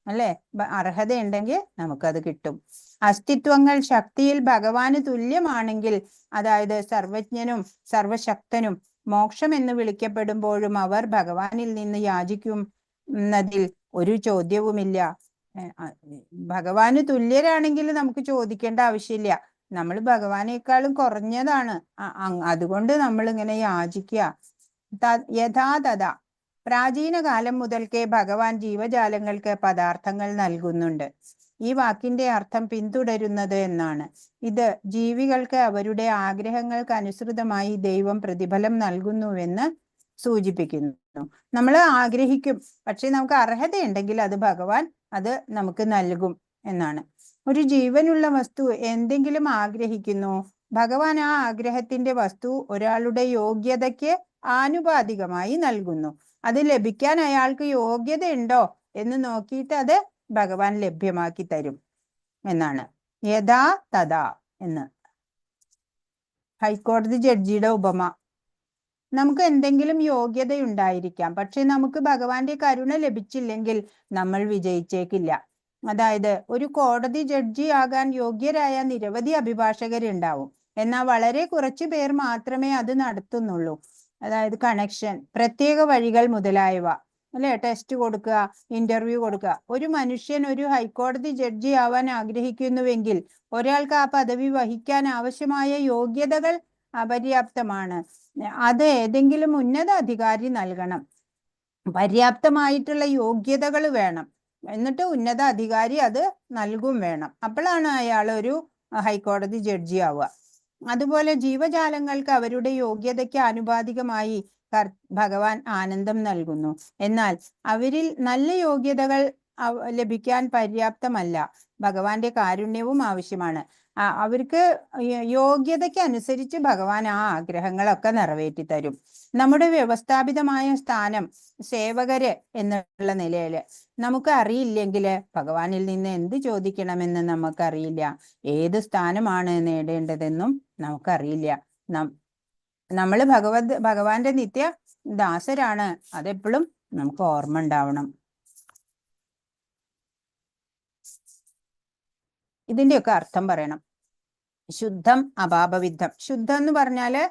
അല്ലെ? അർഹതയുണ്ടെങ്കിൽ നമുക്കത് കിട്ടും. അസ്തിത്വങ്ങൾ ശക്തിയിൽ ഭഗവാന് തുല്യമാണെങ്കിൽ, അതായത് സർവജ്ഞനും സർവശക്തനും മോക്ഷം എന്ന് വിളിക്കപ്പെടുമ്പോഴും അവർ ഭഗവാനിൽ നിന്ന് യാചിക്കുന്നതിൽ ഒരു ചോദ്യവുമില്ല. ഭഗവാന് തുല്യരാണെങ്കിൽ നമുക്ക് ചോദിക്കേണ്ട ആവശ്യമില്ല. നമ്മൾ ഭഗവാനേക്കാളും കുറഞ്ഞതാണ്, അതുകൊണ്ട് നമ്മൾ ഇങ്ങനെ യാചിക്കുക. യഥാതഥ പ്രാചീന കാലം മുതൽക്കേ ഭഗവാൻ ജീവജാലങ്ങൾക്ക് പദാർത്ഥങ്ങൾ നൽകുന്നുണ്ട്. ഈ വാക്കിന്റെ അർത്ഥം പിന്തുടരുന്നത് എന്നാണ്. ഇത് ജീവികൾക്ക് അവരുടെ ആഗ്രഹങ്ങൾക്ക് അനുസൃതമായി ദൈവം പ്രതിഫലം നൽകുന്നുവെന്ന് സൂചിപ്പിക്കുന്നു. നമ്മൾ ആഗ്രഹിക്കും, പക്ഷെ നമുക്ക് അർഹതയുണ്ടെങ്കിൽ അത് ഭഗവാൻ അത് നമുക്ക് നൽകും എന്നാണ്. ഒരു ജീവനുള്ള വസ്തു എന്തെങ്കിലും ആഗ്രഹിക്കുന്നു, ഭഗവാൻ ആ ആഗ്രഹത്തിന്റെ വസ്തു ഒരാളുടെ യോഗ്യതയ്ക്ക് ആനുപാതികമായി നൽകുന്നു. അത് ലഭിക്കാൻ അയാൾക്ക് യോഗ്യതയുണ്ടോ എന്ന് നോക്കിയിട്ട് അത് ഭഗവാൻ ലഭ്യമാക്കി തരും എന്നാണ്. യഥാ തഥാ എന്ന് ഹൈക്കോടതി ജഡ്ജിയുടെ ഉപമ. നമുക്ക് എന്തെങ്കിലും യോഗ്യതയുണ്ടായിരിക്കാം, പക്ഷെ നമുക്ക് ഭഗവാന്റെ കരുണ ലഭിച്ചില്ലെങ്കിൽ നമ്മൾ വിജയിച്ചേക്കില്ല. അതായത് ഒരു കോടതി ജഡ്ജി ആകാൻ യോഗ്യരായ നിരവധി അഭിഭാഷകരുണ്ടാവും, എന്നാൽ വളരെ കുറച്ചു പേർ മാത്രമേ അത് നടത്തുന്നുള്ളൂ. അതായത് കണക്ഷൻ, പ്രത്യേക വഴികൾ മുതലായവ, അല്ലെ? ടെസ്റ്റ് കൊടുക്കുക, ഇന്റർവ്യൂ കൊടുക്കുക. ഒരു മനുഷ്യൻ ഒരു ഹൈക്കോടതി ജഡ്ജി ആവാൻ ആഗ്രഹിക്കുന്നുവെങ്കിൽ ഒരാൾക്ക് ആ പദവി വഹിക്കാൻ ആവശ്യമായ യോഗ്യതകൾ അപര്യാപ്തമാണ്. അത് ഏതെങ്കിലും ഉന്നത അധികാരി നൽകണം. പര്യാപ്തമായിട്ടുള്ള യോഗ്യതകൾ വേണം, എന്നിട്ട് ഉന്നത അധികാരി അത് നൽകും വേണം. അപ്പോഴാണ് അയാൾ ഒരു ഹൈക്കോടതി ജഡ്ജി ആവുക. അതുപോലെ ജീവജാലങ്ങൾക്ക് അവരുടെ യോഗ്യതയ്ക്ക് ആനുപാതികമായി ഭഗവാൻ ആനന്ദം നൽകുന്നു. എന്നാൽ അവരിൽ നല്ല യോഗ്യതകൾ ലഭിക്കാൻ പര്യാപ്തമല്ല. ഭഗവാന്റെ കാരുണ്യവും ആവശ്യമാണ്. അവർക്ക് യോഗ്യതയ്ക്ക് അനുസരിച്ച് ഭഗവാൻ ആ ആഗ്രഹങ്ങളൊക്കെ നിറവേറ്റി തരും. നമ്മുടെ വ്യവസ്ഥാപിതമായ സ്ഥാനം സേവകര് എന്നുള്ള നിലയില് നമുക്ക് അറിയില്ലെങ്കിൽ ഭഗവാനിൽ നിന്ന് എന്ത് ചോദിക്കണമെന്ന് നമുക്കറിയില്ല. ഏത് സ്ഥാനമാണ് നേടേണ്ടതെന്നും നമുക്കറിയില്ല. നമ്മൾ ഭഗവാന്റെ നിത്യ ദാസരാണ്. അതെപ്പോഴും നമുക്ക് ഓർമ്മ ഉണ്ടാവണം. ഇതിന്റെയൊക്കെ അർത്ഥം പറയണം. ശുദ്ധം അപാപവിദ്ധം. ശുദ്ധം എന്ന് പറഞ്ഞാല്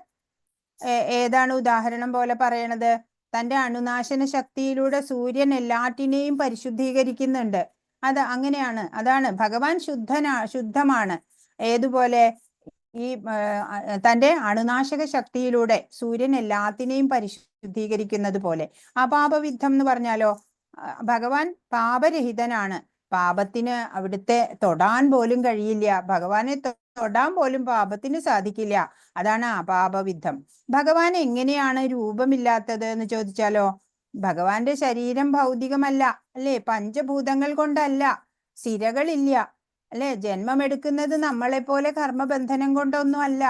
ഏതാണ് ഉദാഹരണം പോലെ പറയണത്? തന്റെ അണുനാശന ശക്തിയിലൂടെ സൂര്യൻ എല്ലാറ്റിനെയും പരിശുദ്ധീകരിക്കുന്നുണ്ട്. അത് അങ്ങനെയാണ്. അതാണ് ഭഗവാൻ ശുദ്ധമാണ്. ഏതുപോലെ? ഈ തന്റെ അണുനാശക ശക്തിയിലൂടെ സൂര്യൻ എല്ലാത്തിനെയും പരിശുദ്ധീകരിക്കുന്നത് പോലെ. അപാപവിദ്ധം എന്ന് പറഞ്ഞാലോ, ഭഗവാൻ പാപരഹിതനാണ്. പാപത്തിന് അവിടുത്തെ തൊടാൻ പോലും കഴിയില്ല. ഭഗവാനെ തൊടാൻ പോലും പാപത്തിന് സാധിക്കില്ല. അതാണ് അപാപവിദ്ധം. ഭഗവാൻ എങ്ങനെയാണ് രൂപമില്ലാത്തത് എന്ന് ചോദിച്ചാലോ, ഭഗവാന്റെ ശരീരം ഭൗതികമല്ല, അല്ലെ? പഞ്ചഭൂതങ്ങൾ കൊണ്ടല്ല, സിരകളില്ല, അല്ലെ? ജന്മമെടുക്കുന്നത് നമ്മളെ പോലെ കർമ്മബന്ധനം കൊണ്ടൊന്നും അല്ല.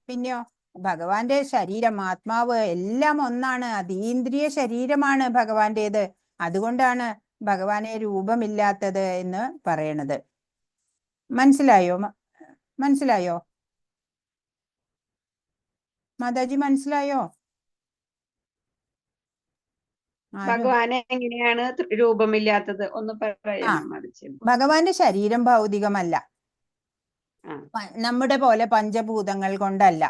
പിന്നെയോ ഭഗവാന്റെ ശരീരം, ആത്മാവ് എല്ലാം ഒന്നാണ്. അതീന്ദ്രിയ ശരീരമാണ് ഭഗവാന്റേത്. അതുകൊണ്ടാണ് ഭഗവാനെ രൂപമില്ലാത്തത് എന്ന് പറയണത്. മനസ്സിലായോ? മനസ്സിലായോ മാതാജി? മനസ്സിലായോ? ആരും ഭഗവാനെ എങ്ങനെയാണ് രൂപമില്ലാത്തത് ഒന്ന് പറയാമോ മാതാജി? ഭഗവാന്റെ ശരീരം ഭൗതികമല്ല, ആ. നമ്മുടെ പോലെ പഞ്ചഭൂതങ്ങൾ കൊണ്ടല്ല.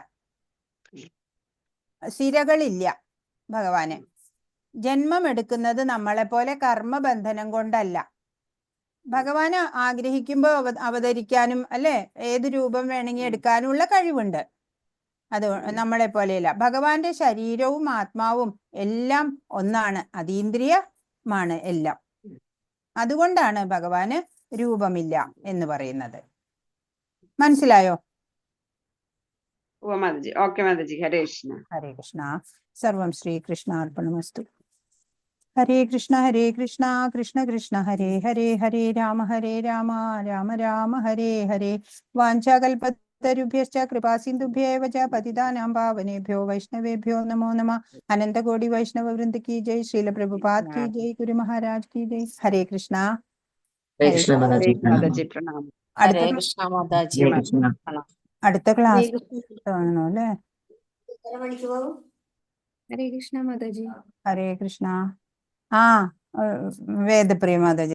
സിരകളില്ല ഭഗവാന്. ജന്മം എടുക്കുന്നത് നമ്മളെ പോലെ കർമ്മബന്ധനം കൊണ്ടല്ല. ഭഗവാന് ആഗ്രഹിക്കുമ്പോ അവതരിക്കാനും അല്ലെ, ഏത് രൂപം വേണമെങ്കിൽ എടുക്കാനുള്ള കഴിവുണ്ട്. അത് നമ്മളെ പോലെയല്ല. ഭഗവാന്റെ ശരീരവും ആത്മാവും എല്ലാം ഒന്നാണ്, അതീന്ദ്രിയമാണ് എല്ലാം. അതുകൊണ്ടാണ് ഭഗവാന് രൂപമില്ല എന്ന് പറയുന്നത്. മനസ്സിലായോ? ഓ മാതാജി, ഓക്കെ മാതാജി. ഹരേ കൃഷ്ണ. ഹരേ കൃഷ്ണ. സർവം ശ്രീകൃഷ്ണാർപ്പണമസ്തു. ഹരേ കൃഷ്ണ കൃഷ്ണ കൃഷ്ണ ഹരേ ഹരേ, ഹരേ രാമ രാമ രാമ ഹരേ ഹരേ. വാഞ്ചാകൽപതരുഭ്യശ്ച കൃപാസിന്ധുഭ്യേവ ച പതിതാനാം പാവനേഭ്യോ വൈഷ്ണവേഭ്യോ നമോ നമഃ. അനന്തകോടി വൈഷ്ണവ വൃന്ദ കി ജയ്. ശ്രീല പ്രഭുപാദ് കി ജയ്. ഗുരു മഹാരാജ് കി ജയ്. ഹരേ കൃഷ്ണ. ഹരേ കൃഷ്ണ ഹരേ മാതാജി, പ്രണാമം. മാതാജി പ്രണാമം. ഹരേ കൃഷ്ണ മാതാജി. ഹരേ കൃഷ്ണ. അടുത്ത ക്ലാസ് തോന്നണു അല്ലേ? ഹരേ കൃഷ്ണ മാതാജി. ഹരേ കൃഷ്ണ. വേദപ്രിയ മാതാജി.